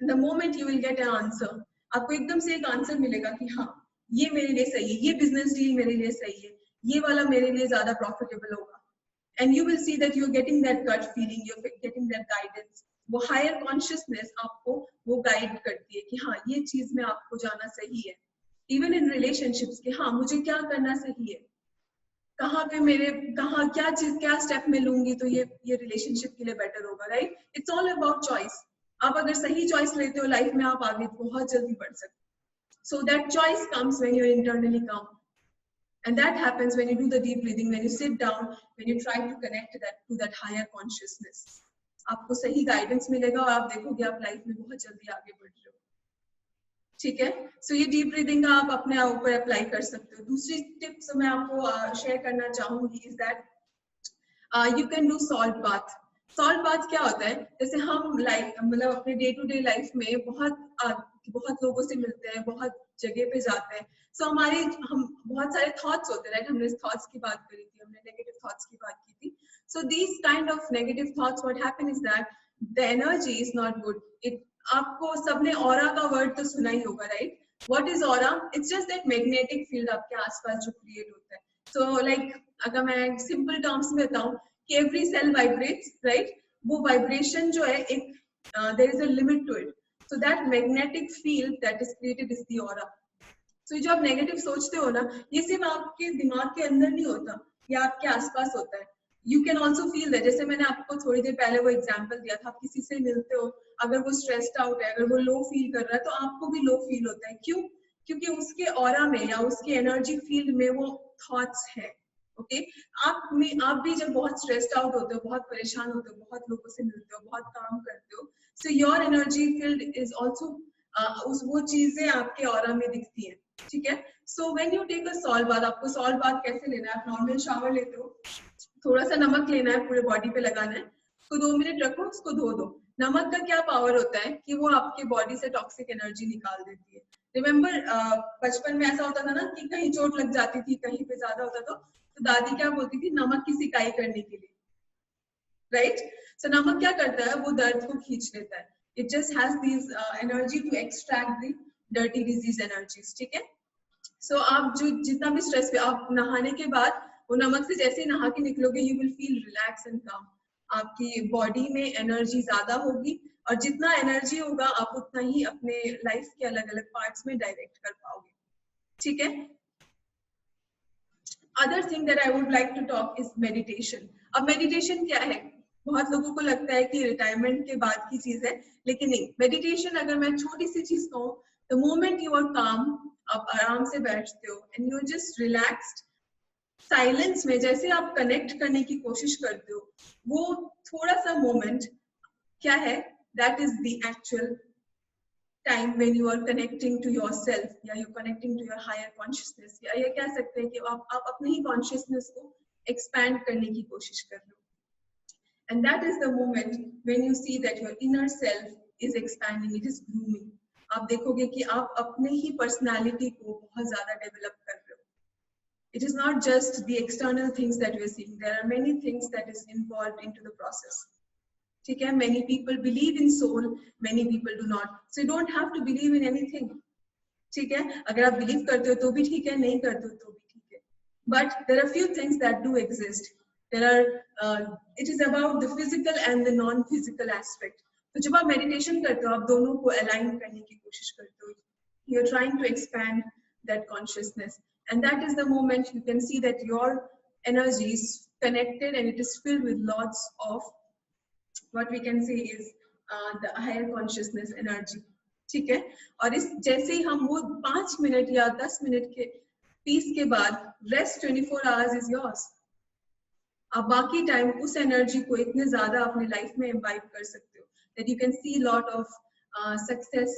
the moment you will get an answer, आपको एकदम से एक आंसर मिलेगा कि हाँ, ये मेरे लिए सही है, ये बिजनेस डील मेरे लिए सही है, ये वाला मेरे लिए ज्यादा प्रॉफिटेबल होगा, and you will see that you are getting that gut feeling, you are getting that guidance. वो हायर कॉन्शियसनेस आपको वो गाइड करती है कि हाँ, ये चीज में आपको जाना सही है। इवन इन रिलेशनशिप्स के, हाँ, मुझे क्या करना सही है, कहाँ पे मेरे, कहाँ क्या चीज, क्या स्टेप में लूंगी तो ये रिलेशनशिप के लिए बेटर होगा, right? It's all about choice. आप अगर सही चॉइस लेते हो लाइफ में, आप आगे बहुत जल्दी बढ़ सकते हो। So that choice comes when you are internally calm, and that happens when you do the deep breathing, when you sit down, when you try to connect that to that higher consciousness. आपको सही guidance मिलेगा और आप देखोगे आप life में बहुत जल्दी आगे बढ़ रहे हो। ठीक है? सो ये डीप ब्रीदिंग का आप अपने ऊपर अप्लाई कर सकते हो। दूसरी टिप्स मैं आपको शेयर करना चाहूंगी is that you can do salt bath. Salt bath क्या होता है? जैसे हम लाइफ, मतलब अपने डे टू डे लाइफ में बहुत लोगों से मिलते हैं, बहुत जगह पे जाते हैं, सो हम बहुत सारे थॉट्स होते हैं, राइट? हमने थॉट्स की बात करी थी, हमने नेगेटिव थॉट्स की बात की थी। So these kind of negative thoughts, what happen is that the energy is not good. आपको सबने ऑरा का वर्ड तो सुना ही होगा, right? What is aura? It's just that magnetic field आपके आसपास जो क्रिएट होता है। सो लाइक अगर मैं सिंपल टर्म्स में बताऊं कि एवरी सेल वाइब्रेट्स, राइट? वो वाइब्रेशन जो है, एक there is a limit to it. So that magnetic field that is created is the aura. तो जो आप नेगेटिव सोचते हो ना, ये सिर्फ आपके दिमाग के अंदर नहीं होता, ये आपके आसपास होता है। You can also feel that, जैसे मैंने आपको थोड़ी देर पहले वो एग्जांपल दिया था, आप किसी से मिलते हो, अगर वो स्ट्रेस्ड आउट है, अगर वो लो फील कर रहा है, तो आपको भी लो फील होता है। क्यों? क्योंकि उसके ऑरा में या उसके एनर्जी फील्ड में वो थॉट्स है। ओके, आप भी जब बहुत स्ट्रेस्ड आउट होते हो, बहुत परेशान होते हो, बहुत लोगों से मिलते हो, बहुत काम करते हो, so your energy field is also, वो चीजें आपके ऑरा में दिखती है। ठीक है? So when you take a salt bath, आपको सॉल्ट बाथ कैसे लेना है? आप नॉर्मल शावर लेते हो, थोड़ा सा नमक लेना है, पूरे बॉडी पे लगाना है, उसको 2 मिनट रखो, उसको धो दो। नमक का क्या पावर होता है कि वो आपके बॉडी से टॉक्सिक एनर्जी निकाल देती है। रिमेम्बर बचपन में ऐसा होता था ना कि कहीं चोट लग जाती थी, कहीं पे ज्यादा होता तो दादी क्या बोलती थी? नमक की सिकाई करने के लिए, राइट? So नमक क्या करता है, वो दर्द को खींच लेता है. It just has these energy to extract the dirty disease energies. ठीक है. So आप जो जितना भी स्ट्रेस पे, आप नहाने के बाद वो नमक से जैसे ही नहा के निकलोगे, you will feel relaxed and calm. आपकी बॉडी में एनर्जी ज्यादा होगी, और जितना एनर्जी होगा आप उतना ही अपने लाइफ के अलग अलग पार्ट्स में डायरेक्ट कर पाओगे. ठीक है. Other thing that I would like to talk is meditation. अब मेडिटेशन क्या है? बहुत लोगों को लगता है कि रिटायरमेंट के बाद की चीज है, लेकिन नहीं. मेडिटेशन, अगर मैं छोटी सी चीज कहूँ, द मोमेंट यू आर काम, आप आराम से बैठते हो and you are just relaxed, silence में जैसे आप कनेक्ट करने की कोशिश करते हो, वो थोड़ा सा मोमेंट क्या है, that is the actual time when you are connecting to yourself, या you're connecting to your higher consciousness, या ये कह सकते हैं कि आप अपने ही consciousness को expand करने की कोशिश कर रहे हो. And that is the moment when you see that your inner self is expanding, it is blooming. आप देखोगे कि आप अपने ही personality को बहुत ज़्यादा develop कर रहे हो. It is not just the external things that we are seeing. There are many things that is involved into the process. ठीक है. Many people believe in soul, many people do not. So you don't have to believe in anything. ठीक है. अगर आप believe करते हो तो भी ठीक है, नहीं करते हो तो भी ठीक है. But there are few things that do exist. There are it is about the physical and the non-physical aspect. तो जब आप meditation करते हो, आप दोनों को align करने की कोशिश करते हो. You are trying to expand that consciousness, and that is the moment you can see that your energy is connected and it is filled with lots of what we can say is the higher consciousness energy. ठीक है. और इस जैसे ही हम वो 5 minute या 10 minute के piece के बाद, रेस्ट 24 hours is yours. आप बाकी टाइम उस एनर्जी को इतने ज्यादा अपने लाइफ में इम्बाइब कर सकते हो that you can see lot of success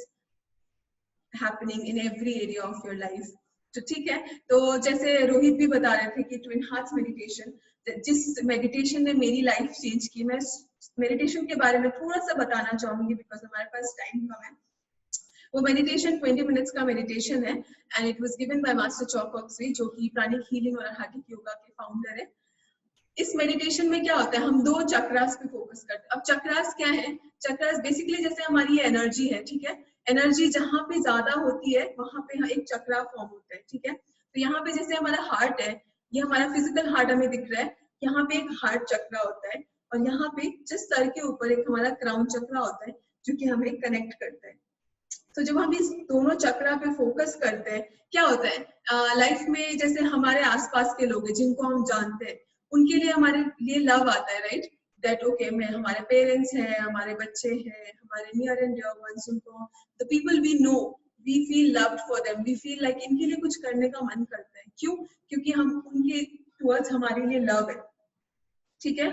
happening in every area of your life. तो ठीक है. तो जैसे रोहित भी बता रहे थे कि to enhance meditation, जिस मेडिटेशन ने मेरी लाइफ चेंज की, मैं मेडिटेशन के बारे में थोड़ा सा बताना चाहूंगी बिकॉज हमारे पास टाइम कम है. वो मेडिटेशन 20 मिनट्स का मेडिटेशन है and it was given by master Choa Kok Sui, जो कि प्राणिक हीलिंग और हार्टिक योगा के फाउंडर है. इस मेडिटेशन में क्या होता है, हम 2 चक्रास पे फोकस करते हैं. अब चक्रास क्या है? चक्रास बेसिकली जैसे हमारी एनर्जी है. ठीक है. एनर्जी जहाँ पे ज्यादा होती है वहां पे एक चक्रा फॉर्म होता है. ठीक है. तो यहाँ पे जैसे हमारा हार्ट है, ये हमारा फिजिकल हार्ट हमें दिख रहा है, यहाँ पे एक हार्ट चक्रा होता है, और यहाँ पे जस्ट सर के ऊपर एक हमारा क्राउन चक्रा होता है जो कि हमें कनेक्ट करता है. तो जब हम इस दोनों चक्रा पे फोकस करते हैं, क्या होता है लाइफ में, जैसे हमारे आसपास के लोग हैं जिनको हम जानते हैं, उनके लिए हमारे लिए लव आता है, राइट? दैट ओके, मैं, हमारे पेरेंट्स हैं, हमारे बच्चे हैं, हमारे नियर एंड डियर वंस, उनको, the people we know, we feel loved for them, we feel like इनके लिए कुछ करने का मन करता है. क्यों? क्योंकि हम उनके टुवर्ड्स हमारे लिए लव है. ठीक है.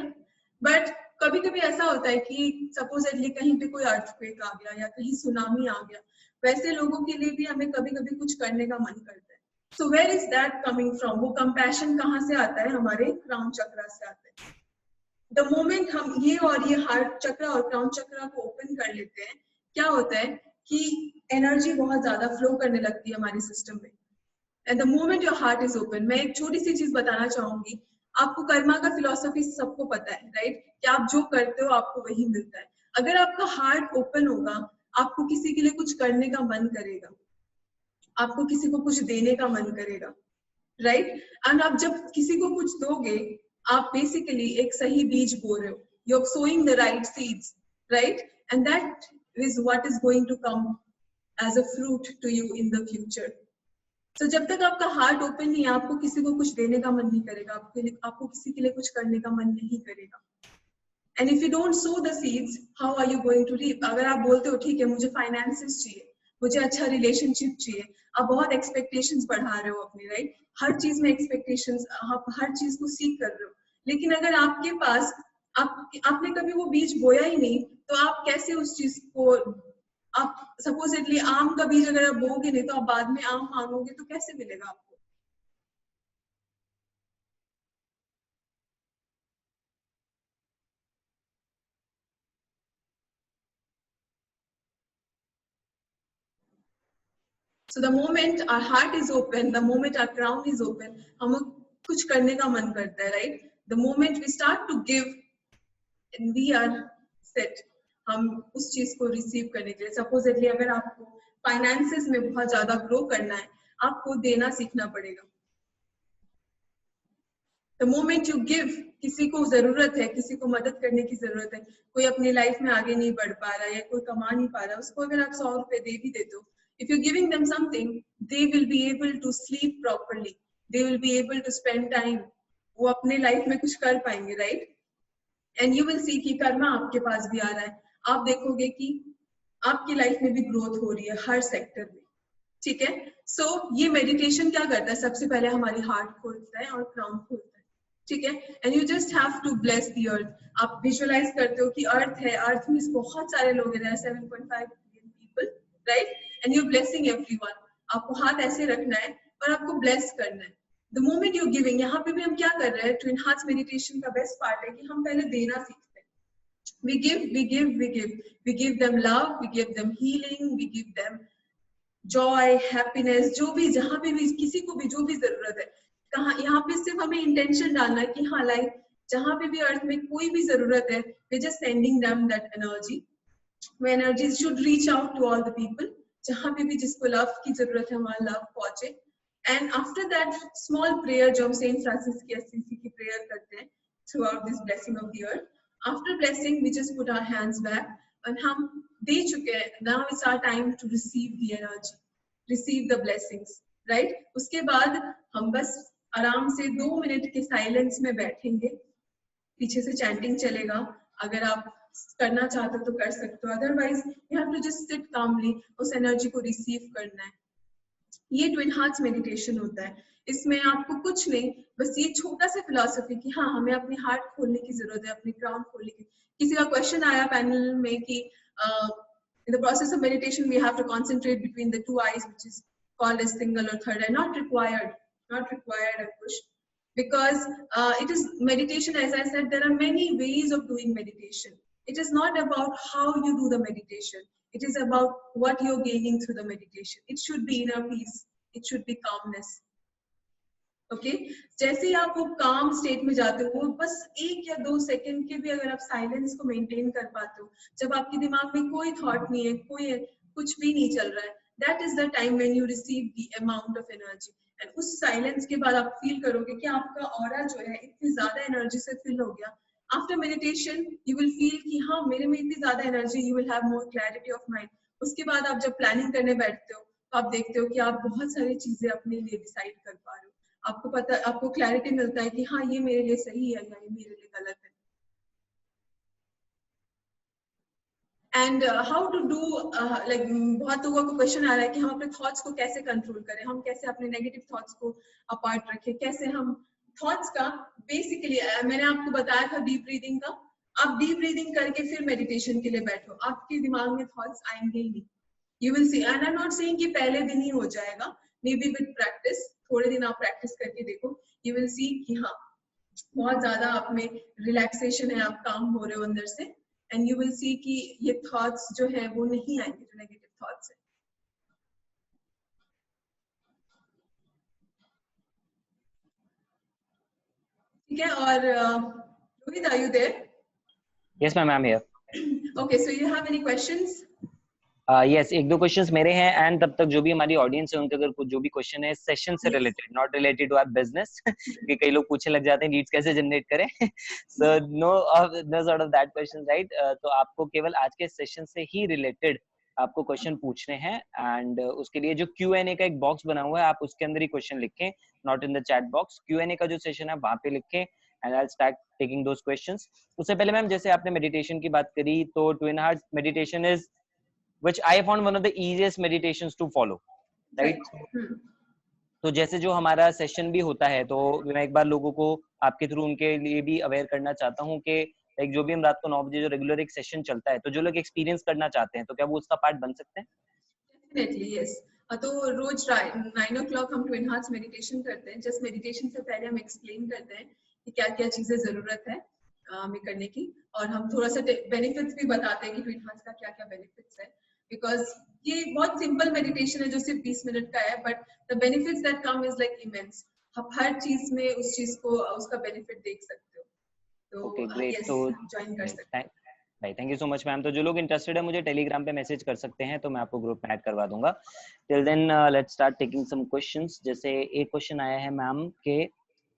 बट कभी कभी ऐसा होता है कि सपोजेटली कहीं पे कोई अर्थक्वेक आ गया या कहीं सुनामी आ गया, वैसे लोगों के लिए भी हमें कभी कभी कुछ करने का मन करता है. So where is that coming from? वो कंपैशन कहाँ से आता है? हमारे क्राउन चक्रा से आता है. द मोमेंट हम ये और ये हार्ट चक्रा और क्राउन चक्रा को ओपन कर लेते हैं, क्या होता है कि एनर्जी बहुत ज्यादा फ्लो करने लगती है हमारे सिस्टम में. And the moment your heart is open, मैं एक छोटी सी चीज बताना चाहूंगी. आपको कर्मा का फिलॉसफी सबको पता है, राइट? कि आप जो करते हो आपको वही मिलता है. अगर आपका हार्ट ओपन होगा, आपको किसी के लिए कुछ करने का मन करेगा, आपको किसी को कुछ देने का मन करेगा, राइट? एंड आप जब किसी को कुछ दोगे, आप बेसिकली एक सही बीज बो रहे हो. You are sowing the right seeds, right? And that is what is going to come as a fruit to you in the future. तो जब तक आपका हार्ट ओपन नहीं है, आपको किसी को कुछ देने का मन नहीं करेगा, आपको किसी के लिए कुछ करने का मन नहीं करेगा. And if you don't sow the seeds, how are you going to reap? अगर आप बोलते हो ठीक है मुझे फाइनेंसेस चाहिए, मुझे अच्छा रिलेशनशिप चाहिए, आप बहुत एक्सपेक्टेशंस बढ़ा रहे हो अपनी, राइट? हर चीज में एक्सपेक्टेशंस, आप हर चीज को सीख कर रहे हो. लेकिन अगर आपके पास आपने कभी वो बीज बोया ही नहीं, तो आप कैसे उस चीज को, आप सपोजेटली आम का बीज अगर आप बोगे नहीं, तो आप बाद में आम मांगोगे तो कैसे मिलेगा आपको? So the moment our heart is open, the moment our crown is open, हमें कुछ करने का मन करता है, right? The moment we start to give, and we are set हम उस चीज को रिसीव करने के लिए। सपोजेटली अगर आपको फाइनेंसेस में बहुत ज्यादा ग्रो करना है, आपको देना सीखना पड़ेगा। The moment you give, किसी को जरूरत है, किसी को मदद करने की जरूरत है, कोई अपनी लाइफ में आगे नहीं बढ़ पा रहा है या कोई कमा नहीं पा रहा है, उसको अगर आप 100 रुपए दे भी देते हो, if you're giving them something, they will be able to sleep properly, they will be able to spend time, वो अपने लाइफ में कुछ कर पाएंगे, राइट? एंड यू विल सी कि कर्मा आपके पास भी आ रहा है, आप देखोगे कि आपकी लाइफ में भी ग्रोथ हो रही है हर सेक्टर में, ठीक है? सो ये मेडिटेशन क्या करता है? सबसे पहले हमारी हार्ट खोलता है और क्राउन खोलता है, ठीक है? And you just have to bless the earth. आप विजुअलाइज करते हो कि अर्थ है, अर्थ में बहुत सारे लोग हैं, 7.5 billion people, right? And you blessing everyone. आपको हाथ ऐसे रखना है और आपको ब्लेस करना है। The moment you're giving, यहाँ पे भी हम क्या कर रहे हैं? To enhance meditation का बेस्ट पार्ट है कि हम पहले देना सीखते हैं। We give, we give, we give. We give them love, we give them healing, we give them joy, happiness, जो भी जहाँ पे भी किसी को भी जो भी जरूरत है, कहाँ यहाँ पे सिर्फ हमें इंटेंशन डालना है कि हाँ लाइक जहाँ पे भी अर्थ में कोई भी जरूरत है, we're just sending them that energy. My energy should reach out to all the people. जहाँ पे भी जिसको लव की जरूरत है, वहाँ लव पहुंचे। And after that small prayer जो हम सेंट फ्रांसिस की असीसी की प्रेयर करते हैं throughout this blessing of the earth, after blessing we just put our hands back and हम दे चुके हैं, now it's our time to receive the energy, receive the blessings, right? उसके बाद हम बस आराम से 2 मिनट के साइलेंस में बैठेंगे, पीछे से चैंटिंग चलेगा, अगर आप करना चाहते हो तो कर सकते हो, otherwise you have to just sit calmly, उस एनर्जी को रिसीव करना है। ये ट्विन हार्ट्स मेडिटेशन होता है। इसमें आपको कुछ नहीं, बस ये छोटा सा फिलॉसफी कि हाँ हमें अपनी हार्ट खोलने की जरूरत है, अपनी क्राउन खोलने की। किसी का क्वेश्चन आया पैनल में कि in the process of meditation we have to concentrate between the two eyes, which is called as single or third eye. Not required, Ankush, because it is meditation. As I said, there are many ways of doing meditation. It is not about how you do the meditation. It is about what you're gaining through the meditation. It should be inner peace. It should be calmness. Okay? जैसे ही आप वो calm state में जाते हो, वो बस 1 या 2 सेकंड के भी अगर आप साइलेंस को मेंटेन कर पाते हो, जब आपके दिमाग में कोई थॉट नहीं है, कोई कुछ भी नहीं चल रहा है, that is the time when you receive the amount of energy. And उस साइलेंस के बाद आप फील करोगे कि आपका ऑरा जो है इतनी ज्यादा एनर्जी से फिल हो गया। After meditation, you will feel कि हाँ मेरे में इतनी ज्यादा energy, you will have more clarity of mind. उसके बाद आप जब प्लानिंग करने बैठते हो, तो आप देखते हो कि आप बहुत सारी चीजें अपने लिए डिसाइड कर पा रहे हो। आपको पता, आपको क्लैरिटी मिलता है कि हाँ ये मेरे लिए सही है या ये मेरे लिए गलत है। And how to do, like बहुत लोगों को क्वेश्चन आ रहा है कि हम अपने थॉट्स को कैसे कंट्रोल करें, हम कैसे अपने नेगेटिव थॉट्स को अपार्ट रखें, कैसे हम थॉट्स का बेसिकली मैंने आपको बताया था डीप ब्रीदिंग का। आप डीप ब्रीदिंग करके फिर मेडिटेशन के लिए बैठो, आपके दिमाग में थॉट्स आएंगे ही नहीं। You will C, and I am not saying कि पहले दिन ही हो जाएगा, मे बी विद प्रैक्टिस, थोड़े दिन आप प्रैक्टिस करके देखो, यू विल सी कि हाँ बहुत ज्यादा आप में रिलैक्सेशन है, आप काम हो रहे हो अंदर से, एंड यू विल सी कि ये थॉट्स जो है वो नहीं आएंगे, जो नेगेटिव थॉट्स है। ठीक है, और Rohit, are you there? Yes ma'am, I'm here. Okay, so you have any questions? Yes, 1-2 questions मेरे हैं, एंड तब तक जो भी हमारी ऑडियंस है उनके अगर कुछ जो भी क्वेश्चन है सेशन से related, not related to our business, कि कई लोग पूछने लग जाते हैं लीड्स कैसे जनरेट करें, so no sort of that question, right? तो आपको केवल आज के सेशन से ही रिलेटेड आपको क्वेश्चन पूछने हैं, एंड उसके लिए जो Q&A का एक बॉक्स बना हुआ है, आप उसके अंदर ही क्वेश्चन लिखें, not in the chat box. Q&A का जो सेशन है वहां पे लिखें, and I will start taking those questions. उससे पहले मैम, जैसे आपने मेडिटेशन की बात करी, तो twin heart meditation is which I found one of the easiest meditations to follow, right? तो जैसे जो हमारा सेशन भी होता है, तो मैं एक बार लोगों को आपके थ्रू उनके लिए भी अवेयर करना चाहता हूँ कि लाइक जो भी हम रात को 9 बजे जो रेगुलर एक सेशन चलता है, तो जो लोग एक्सपीरियंस करना चाहते हैं, तो क्या वो उसका पार्ट बन सकते हैं? Definitely yes. तो रोज 9 o'clock हम ट्विन हार्ट्स मेडिटेशन करते हैं। जस्ट मेडिटेशन से पहले हम एक्सप्लेन करते हैं कि क्या क्या चीजें जरूरत है हमें करने की, और हम थोड़ा सा बेनिफिट्स भी बताते हैं कि ट्विन हार्ट्स का क्या क्या बेनिफिट्स है, बिकॉज ये बहुत सिंपल मेडिटेशन है जो सिर्फ 20 मिनट का है, but the benefits that come is like immense. आप हर चीज में उस चीज को, उसका बेनिफिट देख सकते हो। तो ओके ग्रेट। यस, तो ज्वाइन कर सकते हैं। भाई thank you so much ma'am. तो जो लोग इंटरेस्टेड है मुझे टेलीग्राम पे मैसेज कर सकते हैं, तो मैं आपको ग्रुप में ऐड करवा दूंगा। Till then let's start taking some questions. जैसे एक क्वेश्चन आया है मैम के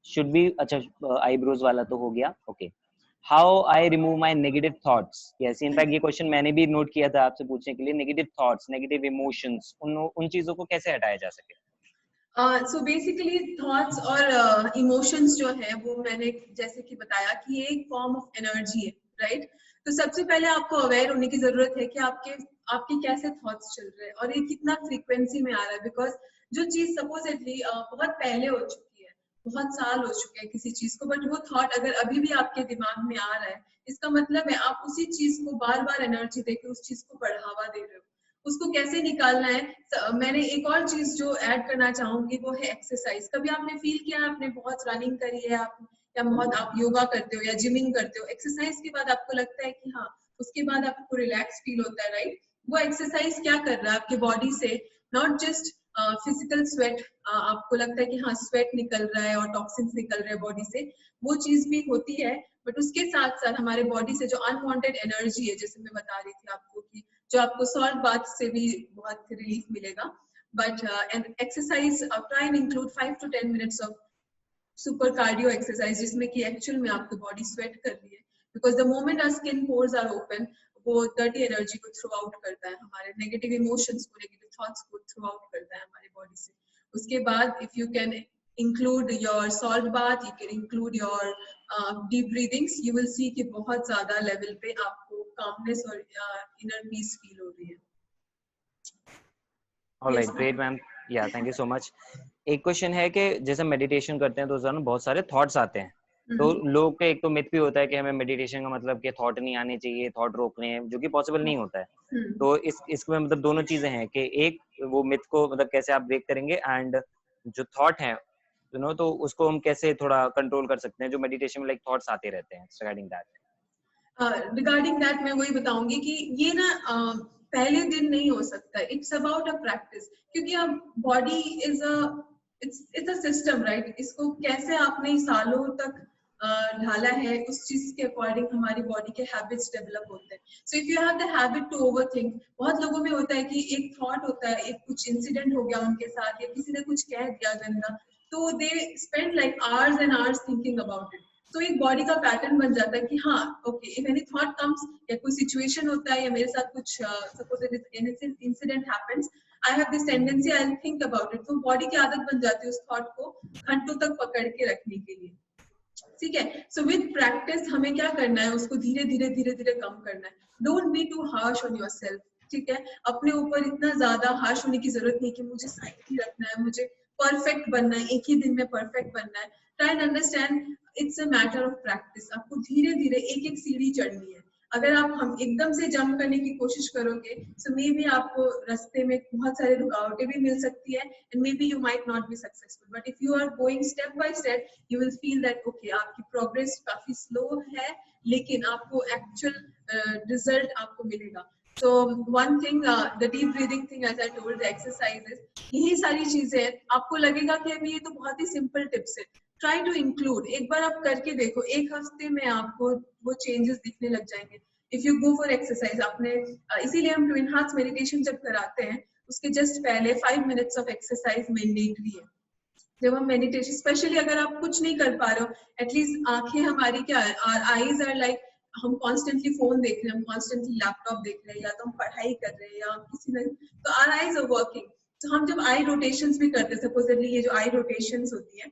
शुड बी, अच्छा आईब्रोज वाला तो हो गया। Okay, how I remove my negative thoughts. Yes, in fact ये क्वेश्चन मैंने भी नोट किया था आपसे पूछने के लिए। नेगेटिव थॉट्स, नेगेटिव इमोशंस, उन चीजों को कैसे हटाया जा सके। सो बेसिकली थॉट्स और इमोशंस जो है वो मैंने जैसे कि बताया कि ये एक फॉर्म ऑफ एनर्जी है, राइट। तो सबसे पहले आपको अवेयर होने की जरूरत है कि आपके कैसे थॉट्स चल रहे हैं और ये कितना फ्रीक्वेंसी में आ रहा है। बिकॉज जो चीज सपोजेटली बहुत पहले हो चुकी है, बहुत साल हो चुके हैं किसी चीज को, बट वो थॉट अगर अभी भी आपके दिमाग में आ रहा है, इसका मतलब है आप उसी चीज को बार बार एनर्जी देके उस चीज को बढ़ावा दे रहे हो। उसको कैसे निकालना है, मैंने एक और चीज जो ऐड करना चाहूंगी वो है एक्सरसाइज। कभी आपने फील किया आपने बहुत रनिंग करी है आप, या बहुत आप योगा करते हो या जिमिंग करते हो, एक्सरसाइज के बाद आपको लगता है कि हाँ उसके बाद आपको रिलैक्स फील होता है, राइट। वो एक्सरसाइज क्या कर रहा है आपके बॉडी से, नॉट जस्ट फिजिकल स्वेट, आपको लगता है कि हाँ स्वेट निकल रहा है और टॉक्सिन्स निकल रहे हैं बॉडी से, वो चीज भी होती है। बट उसके साथ साथ हमारे बॉडी से जो अनवांटेड एनर्जी है, जैसे मैं बता रही थी आपको कि जो आपको सॉल्ट बाथ से भी बहुत रिलीफ मिलेगा। But an exercise try and include 5 to 10 minutes of super cardio exercise, जिसमें कि एक्चुअल में आपकी बॉडी स्वेट कर रही है। Because the moment our skin pores are open, वो डर्टी एनर्जी को थ्रो आउट करता है, हमारे नेगेटिव इमोशंस को, नेगेटिव थॉट्स को थ्रो आउट करता है हमारी बॉडी से। उसके बाद if you can include your salt bath, you can include your deep breathings, you will see कि बहुत ज्यादा लेवल पे आपको calmness और inner peace feel हो रही है। ऑलराइट, ग्रेट मैम, या थैंक यू सो मच। एक क्वेश्चन है कि जैसे मेडिटेशन करते हैं तो उस दौरान बहुत सारे थॉट्स आते हैं, तो लोग का एक तो मिथ भी होता है कि हमें मेडिटेशन का मतलब कि थॉट नहीं आने चाहिए, थॉट रोकने हैं, जो कि पॉसिबल नहीं होता है। तो इसमें मतलब दोनों चीजें हैं कि एक वो मिथ को मतलब कैसे आप ब्रेक करेंगे, एंड जो थॉट है तो उसको हम कैसे थोड़ा कंट्रोल कर सकते हैं, जो मेडिटेशन में लाइक थॉट्स आते रहते हैं। रिगार्डिंग दैट मैं वही बताऊंगी कि ये ना पहले दिन नहीं हो सकता, इट्स अबाउट अ प्रैक्टिस। क्योंकि अब body is a system, right. इसको कैसे आपने सालों तक ढाला है, उस चीज के अकॉर्डिंग हमारी बॉडी के हैबिट्स डेवलप होते हैं। So if you have the habit to overthink, बहुत लोगों में होता है कि एक थॉट होता है, एक कुछ इंसिडेंट हो गया उनके साथ या किसी ने कुछ कह दिया गंदा, तो they spend like ours and hours thinking about it. तो एक बॉडी का पैटर्न बन जाता है कि हाँ okay, if any thought comes या कोई सिचुएशन होता है या मेरे साथ कुछ suppose any incident happens, I have this tendency, I will think about it. तो बॉडी की आदत बन जाती है उस थॉट को घंटों तक पकड़ के रखने के लिए, ठीक है। सो विद प्रैक्टिस हमें क्या करना है, उसको धीरे धीरे कम करना है। Don't be too harsh on yourself, ठीक है। अपने ऊपर इतना ज्यादा हार्श होने की जरूरत नहीं कि मुझे सही रखना है, मुझे परफेक्ट बनना है, एक ही दिन में परफेक्ट बनना है। Try and understand it's a matter of practice. आपको धीरे धीरे एक एक सीढ़ी चढ़नी है। अगर आप हम एकदम से जंप करने की कोशिश करोगे, सो मे बी आपको रास्ते में बहुत सारे रुकावटें भी मिल सकती है, and maybe you might not be successful. But if you are going step by step, you will feel that okay, आपकी प्रोग्रेस काफी स्लो है, लेकिन आपको एक्चुअल रिजल्ट आपको मिलेगा। So one thing, the deep breathing thing, as I told, the exercises, यही सारी चीजें आपको लगेगा कि अभी ये तो बहुत ही सिंपल टिप्स है। ट्राई टू इंक्लूड, एक बार आप करके देखो, एक हफ्ते में आपको वो चेंजेस दिखने लग जाएंगे। If you go for exercise, आपने इसीलिए हम ट्विन हार्ट्स मेडिटेशन जब कराते हैं उसके जस्ट पहले 5 मिनट्स ऑफ एक्सरसाइज मैंडेटरी है। जब हम मेडिटेशन, स्पेशली अगर आप कुछ नहीं कर पा रहे हो, एटलीस्ट आंखें हमारी क्या है, आईज आर लाइक, हम कॉन्स्टेंटली फोन देख रहे हैं, हम कॉन्स्टेंटली लैपटॉप देख रहे हैं, या तो हम पढ़ाई कर रहे हैं या किसी ने, तो आवर आईज आर वर्किंग। तो हम जब आई रोटेशंस भी करते हैं, सपोजली ये जो आई रोटेशंस होती है,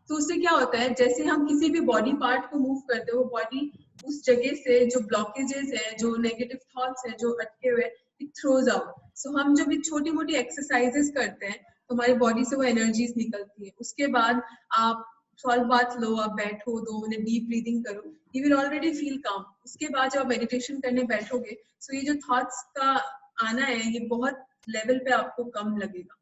तो उससे क्या होता है, जैसे हम किसी भी बॉडी पार्ट को मूव करते हैं, वो बॉडी उस जगह से जो ब्लॉकेजेस है, जो नेगेटिव थॉट्स है, जो अटके हुए, इट थ्रोज आउट। सो हम जब भी छोटी मोटी एक्सरसाइजेस करते हैं तो हमारी बॉडी से वो एनर्जीज निकलती है। उसके बाद आप सॉल्ट बाथ लो, आप बैठो, 2 मिनट डीप ब्रीदिंग करो, यू विल ऑलरेडी फील काम। उसके बाद जब आप मेडिटेशन करने बैठोगे, सो ये जो थॉट्स का आना है, ये बहुत लेवल पे आपको कम लगेगा।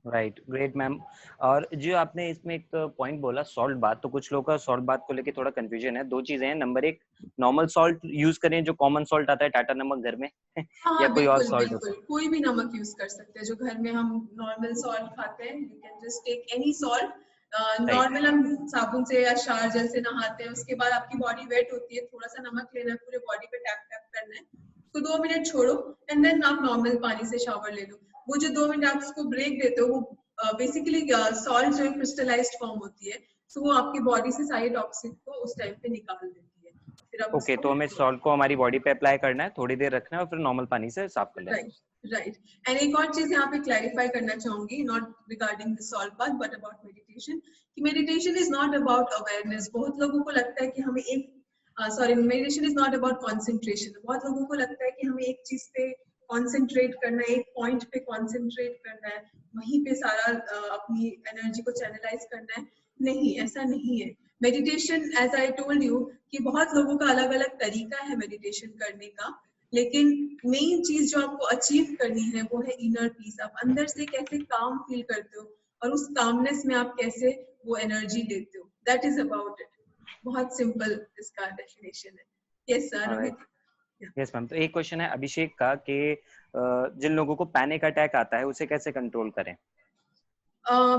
Right, great ma'am. और जो आपने इसमें एक पॉइंट बोला सॉल्ट बाथ, तो कुछ लोगों का सॉल्ट बाथ को लेके थोड़ा कंफ्यूजन है। 2 चीजें हैं, नंबर 1 नॉर्मल सॉल्ट यूज करें, जो कॉमन सॉल्ट आता है टाटा नमक घर में या कोई और सॉल्ट होता है? कोई भी नमक यूज कर सकते हैं जो घर में हम नॉर्मल सॉल्ट खाते हैं। You can just take any salt, normal हम साबुन से या शावर जेल से नहाते हैं, उसके बाद आपकी बॉडी वेट होती है, थोड़ा सा नमक लेना है, पूरे बॉडी पे टैप टैप करना है, तो 2 मिनट छोड़ो एंड देन आप नॉर्मल पानी से शावर ले लो। वो जो 2 मिनट आप उसको ब्रेक देते हो, वो बेसिकली सॉल्ट जो क्रिस्टलाइज्ड फॉर्म होती है, सो वो आपकी बॉडी से सारे टॉक्सिक को उस टाइम पे निकाल देती है। फिर आप ओके, तो हमें सॉल्ट को हमारी बॉडी पे अप्लाई करना है, थोड़ी देर रखना है और फिर नॉर्मल पानी से साफ कर लेना है। राइट। एंड एक और चीज यहाँ पे क्लैरिफाई करना चाहूंगी, not regarding the salt part but about meditation, कि meditation is not about awareness. बहुत लोगों को लगता है कि हमें meditation is not about concentration. बहुत लोगों को लगता है कि हमें एक चीज पे कॉन्सेंट्रेट करना है, एक पॉइंट पे कॉन्सेंट्रेट करना है, वहीं पे सारा अपनी एनर्जी को चैनलाइज करना है। नहीं, ऐसा नहीं है। Meditation, as I told you, कि बहुत लोगों का अलग अलग तरीका है मेडिटेशन करने का, लेकिन मेन चीज जो आपको अचीव करनी है वो है इनर पीस। आप अंदर से कैसे काम फील करते हो और उस कामनेस में आप कैसे वो एनर्जी देते हो, दैट इज अबाउट इट। बहुत सिंपल इसका डेफिनेशन है। Yes sir. यस मैम, तो एक क्वेश्चन है अभिषेक का कि जिन लोगों को पैनिक अटैक आता है उसे कैसे कंट्रोल करें?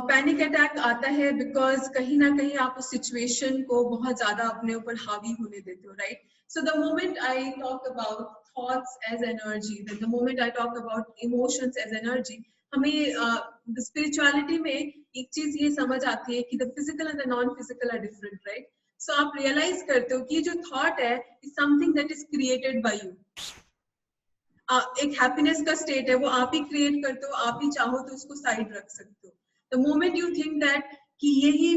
पैनिक अटैक आता है बिकॉज कहीं ना कहीं आप उस सिचुएशन को बहुत ज्यादा अपने ऊपर हावी होने देते हो, right? So the moment I talk about thoughts as energy, the moment I talk about emotions as energy, हमें स्पिरिचुअलिटी में एक चीज ये समझ आती है कि the physical and the non physical are different, right? So आप रियलाइज करते हो कि जो थॉट है is something that is created by you. एक हैप्पीनेस का स्टेट है, वो आप ही क्रिएट करते हो, आप ही चाहो तो उसको साइड रख सकते हो। The moment you think that कि यही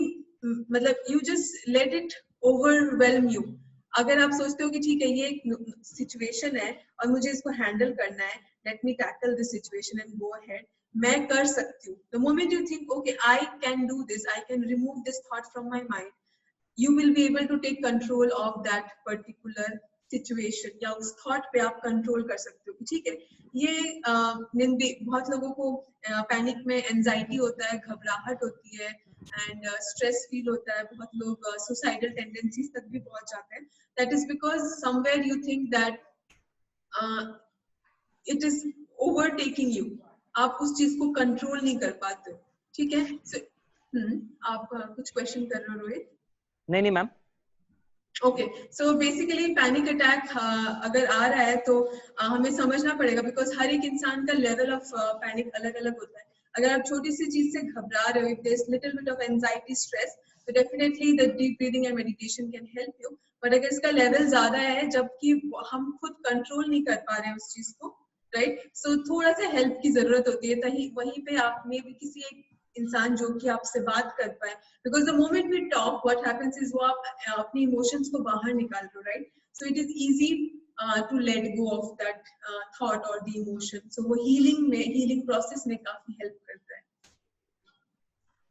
मतलब you just let it overwhelm you, अगर आप सोचते हो कि ठीक है ये एक सिचुएशन है और मुझे इसको हैंडल करना है, let me tackle this situation and go ahead, मैं कर सकती हूँ। The moment you think okay I can do this, I can remove this thought from my mind, you will be able to take control of that particular situation, या उस thought पे आप control कर सकते हो। ठीक है, ये बहुत लोगों को पैनिक में एंजाइटी होता है, घबराहट होती है एंड स्ट्रेस फील होता है, बहुत लोग सुसाइडल टेंडेंसीज तक भी पहुंच जाते हैं। That is because somewhere you think that it is overtaking you, आप उस चीज को कंट्रोल नहीं कर पाते हो। ठीक है, आप कुछ क्वेश्चन कर रहे हो रोहित? नहीं ma'am. Okay, so basically panic attack अगर आ रहा है तो हमें समझना पड़ेगा, बिकॉज हर एक इंसान का लेवल ऑफ पैनिक अलग अलग होता है। अगर आप छोटी सी चीज से घबरा रहे हो, if there is little bit of anxiety stress, तो definitely the deep breathing and meditation can help you. But अगर इसका लेवल ज्यादा है जबकि हम खुद कंट्रोल नहीं कर पा रहे हैं उस चीज को, राइट, सो थोड़ा सा हेल्प की जरूरत होती है। वहीं पे आप में भी किसी एक इंसान जो कि आपसे बात कर पाए, because the moment we talk what happens is वो आप अपनी इमोशंस को बाहर निकाल रहे हो, right? So it is easy to let go of that thought और द इमोशन। सो वो हीलिंग प्रोसेस में काफी हेल्प करता है।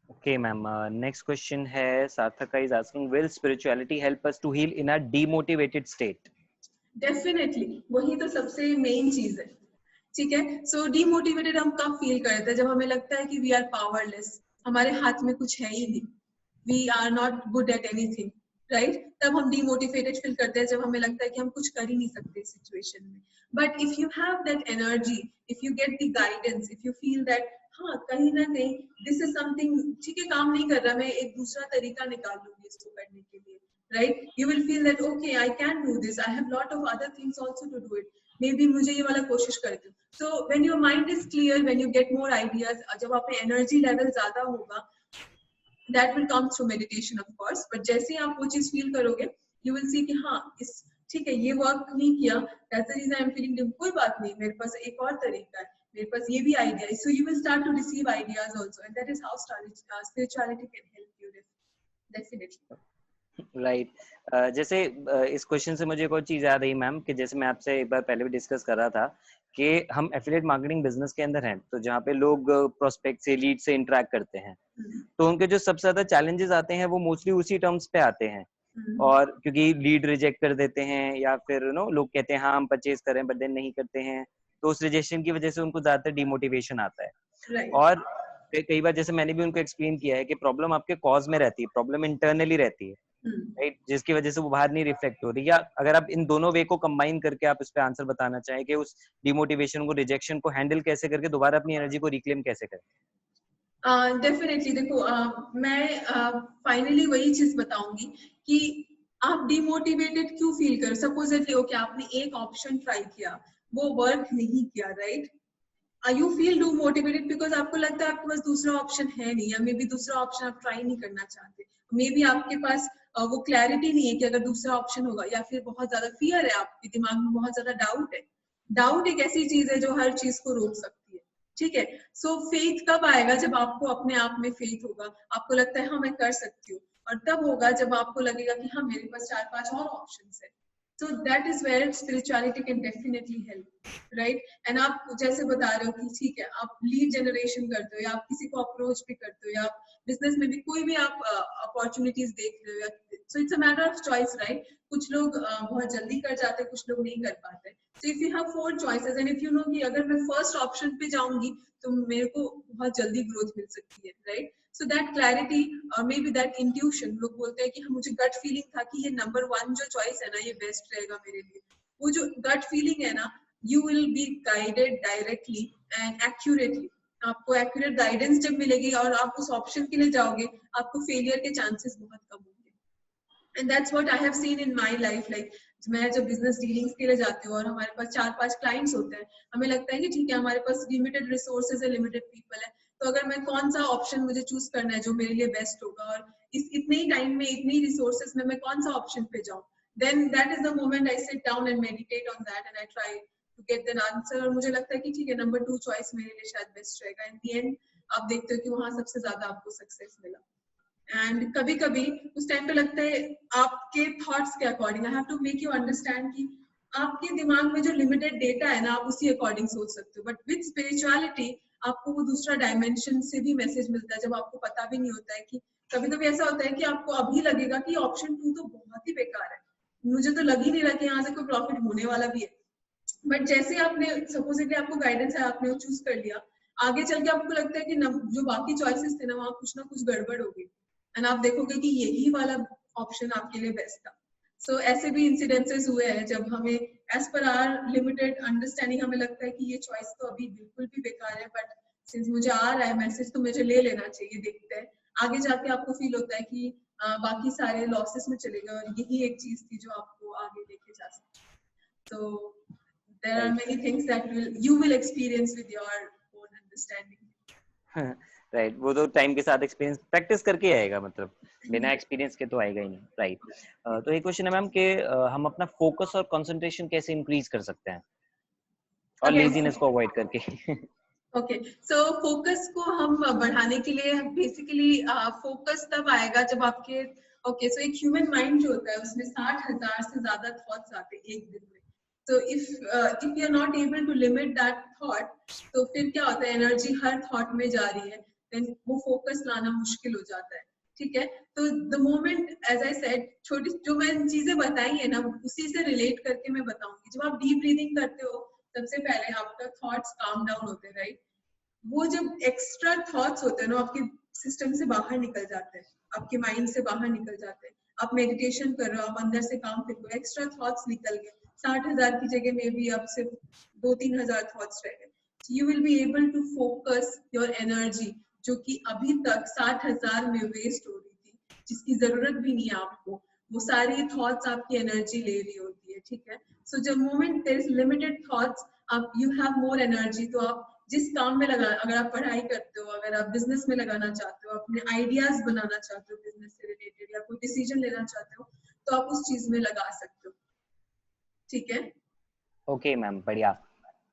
ओके मैम, नेक्स्ट क्वेश्चन है Sarthaka is asking, will spirituality help us to heal in a demotivated state? Definitely, वही तो सबसे मेन चीज है। ठीक है, सो डीमोटिवेटेड हम कब फील करते हैं? जब हमें लगता है कि वी आर पावरलेस, हमारे हाथ में कुछ है ही नहीं, we are not good at anything, right? तब हम डीमोटिवेटेड फील करते हैं, जब हमें लगता है कि हम कुछ कर ही नहीं सकते इस सिचुएशन में। But if you have that energy, if you get the guidance, if you feel that हाँ कहीं ना कहीं दिस इज समथिंग, ठीक है काम नहीं कर रहा, मैं एक दूसरा तरीका निकाल लूंगी इसको करने के लिए, right? You will feel that okay I can do this, I have lot of other things also to do it, maybe मुझे ये वाला कोशिश करती हूँ। So when your mind is clear, when you get more ideas, जब आप में energy level ज्यादा होगा, that will come through meditation of course. But जैसे ही आप वो चीज फील करोगे, यू विल सी कि हाँ इस ठीक है ये वर्क नहीं किया, that's the reason I am feeling dim, कोई बात नहीं, मेरे पास एक और तरीका है, मेरे पास ये भी आइडिया है। So you will start to receive ideas also, and that is how spirituality can help you definitely. Right, जैसे इस क्वेश्चन से मुझे एक और चीज याद आई मैम, कि जैसे मैं आपसे एक बार पहले भी डिस्कस कर रहा था कि हम एफिलिएट मार्केटिंग बिजनेस के अंदर हैं, तो जहाँ पे लोग प्रोस्पेक्ट से, लीड से इंटरेक्ट करते हैं, तो उनके जो सबसे ज्यादा चैलेंजेस आते हैं वो मोस्टली उसी टर्म्स पे आते हैं। और क्योंकि लीड रिजेक्ट कर देते हैं, या फिर लोग कहते हैं हाँ हम परचेज करें बट देन नहीं करते हैं, तो उस रिजेक्शन की वजह से उनको ज्यादातर डिमोटिवेशन आता है। और कई बार जैसे मैंने भी उनको एक्सप्लेन किया है कि प्रॉब्लम आपके कॉज में रहती है, प्रॉब्लम इंटरनली रहती है, राइट, जिसकी वजह से वो बाहर नहीं रिफ्लेक्ट हो रही। या अगर आप इन दोनों वे को कंबाइन करके आप इस पे आंसर बताना चाहें कि उस डिमोटिवेशन को, रिजेक्शन को हैंडल कैसे करके दोबारा अपनी एनर्जी को रिक्लेम कैसे करें? डेफिनेटली देखो, मैं फाइनली वही चीज बताऊंगी कि आप डिमोटिवेटेड क्यों फील करो। सपोजेटली ओके, आपने एक ऑप्शन ट्राई किया, वो वर्क नहीं किया, right? You feel do motivated because आपको लगता है आपके पास दूसरा ऑप्शन है नहीं, या मे बी दूसरा ऑप्शन आप ट्राई नहीं करना चाहते, मे बी आपके पास वो क्लैरिटी नहीं है कि अगर दूसरा ऑप्शन होगा, या फिर बहुत ज्यादा फियर है, आपके दिमाग में बहुत ज्यादा डाउट है। डाउट एक ऐसी चीज है जो हर चीज को रोक सकती है, ठीक है? सो फेथ कब आएगा? जब आपको अपने आप में फेथ होगा, आपको लगता है हाँ मैं कर सकती हूँ, और तब होगा जब आपको लगेगा कि हाँ मेरे पास 4-5 और ऑप्शंस है। So that is where spirituality can definitely help, right? And आप जैसे बता रहे हो कि ठीक है, आप लीड जनरेशन करते हो, या आप किसी को अप्रोच भी करते हो, या आप बिजनेस में भी कोई भी आप अपॉर्चुनिटीज देख रहे हो, so it's a matter of choice, right? कुछ लोग बहुत जल्दी कर जाते हैं, कुछ लोग नहीं कर पाते। सो if you have 4 choices and if you know कि अगर मैं फर्स्ट ऑप्शन पे जाऊंगी तो मेरे को बहुत जल्दी ग्रोथ मिल सकती है, right? So that clarity or maybe that intuition, लोग बोलते हैं कि हाँ मुझे gut feeling था कि ये नंबर 1 जो choice है ना ये best रहेगा मेरे लिए। वो जो gut feeling है ना, you will be guided directly and accurately. आपको accurate guidance जब मिलेगी और आप उस option के लिए जाओगे, आपको failure के chances बहुत कम होंगे। And that's what I have seen in my life. Like मैं जब business dealings के लिए जाती हूँ और हमारे पास 4-5 clients होते हैं, हमें लगता है कि ठीक है हमारे पास limited resources है, limited people है, तो अगर मैं कौन सा ऑप्शन मुझे चूज करना है जो मेरे लिए बेस्ट होगा, और इस इतने ही टाइम में इतनी रिसोर्सेज में मैं कौन सा ऑप्शन पे जाऊं, then that is the moment I sit down and meditate on that and I try to get an answer. और मुझे लगता है कि ठीक है नंबर 2 चॉइस मेरे लिए शायद बेस्ट रहेगा। इन द एंड आप देखते हो कि वहां सबसे ज्यादा आपको सक्सेस मिला। एंड कभी कभी उस टाइम पे लगता है आपके थॉट्स के according, I have to make you understand कि आपके दिमाग में जो लिमिटेड डेटा है ना, आप उसी अकॉर्डिंग सोच सकते हो। बट विद स्पिरिचुअलिटी आपको वो दूसरा डायमेंशन से भी मैसेज मिलता है, जब आपको पता भी नहीं होता है कि कभी कभी ऐसा होता है कि आपको अभी लगेगा कि ऑप्शन 2 तो बहुत ही बेकार है, मुझे तो लग ही नहीं रहा कि यहाँ से कोई प्रॉफिट होने वाला भी है। बट जैसे आपने सपोजिटली आपको गाइडेंस है, आपने वो चूज कर लिया, आगे चल के आपको लगता है कि जो बाकी चॉइसेस थे ना वहाँ कुछ ना कुछ गड़बड़ होगी, एंड आप देखोगे कि यही वाला ऑप्शन आपके लिए बेस्ट था। सो ऐसे भी इंसिडेंसेस हुए हैं जब हमें as per hour limited understanding हमें लगता है कि ये चॉइस तो अभी बिल्कुल भी बेकार है, बट सिंस मुझे आ रहा है मैसेज तो मुझे ले लेना चाहिए, देखते हैं। आगे जाके आपको फील होता है कि बाकी सारे लॉसेस में चले गए और यही एक चीज थी जो आपको आगे लेके जा सकती है। तो there are many things that you will experience with your own understanding. Right, वो तो टाइम के साथ एक्सपीरियंस प्रैक्टिस करके आएगा, मतलब बिना एक्सपीरियंस के तो आएगा ही नहीं, राइट? तो एक क्वेश्चन है मैम कि हम अपना फोकस और कंसंट्रेशन कैसे इंक्रीज कर सकते हैं और लेजीनेस को अवॉइड करके? ओके, सो फोकस को हम बढ़ाने के लिए बेसिकली फोकस तब आएगा जब आपके सो एक ह्यूमन माइंड जो होता है उसमें 60,000 से ज्यादा थॉट्स आते हैं एक दिन में। तो if you are not able to limit that thought, तो फिर क्या होता है, एनर्जी हर थॉट में जा रही है, देन वो फोकस लाना मुश्किल हो जाता है, ठीक है? तो the moment as I said, छोटी जो मैं चीजें बताई है ना उसी से रिलेट करके मैं बताऊंगी। जब आप डीप ब्रीदिंग करते हो सबसे पहले आपका थॉट्स काम डाउन होते हैं, राइट? वो जब एक्स्ट्रा थॉट्स होते हैं ना आपके सिस्टम से बाहर निकल जाते हैं, आपके माइंड से बाहर निकल जाते हैं। आप मेडिटेशन कर रहे हो, आप अंदर से काम कर रहे हो, एक्स्ट्रा थॉट्स निकल गए, 60,000 की जगह में भी अब सिर्फ 2-3 हजार थॉट्स रह गए। You will be able to focus your energy, जो कि अभी तक 60,000 में वेस्ट हो रही थी, जिसकी जरूरत भी नहीं है आपको, वो सारी थॉट्स आपकी एनर्जी ले रही होती है, ठीक है? सो जब moment there is limited thoughts, आप यू हैव मोर एनर्जी, तो आप जिस काम में लगा, अगर आप पढ़ाई करते हो, अगर आप बिजनेस में लगाना चाहते हो, अपने आइडियाज बनाना चाहते हो बिजनेस से रिलेटेड, या कोई डिसीजन लेना चाहते हो, तो आप उस चीज में लगा सकते हो, ठीक है? ओके मैम, बढ़िया।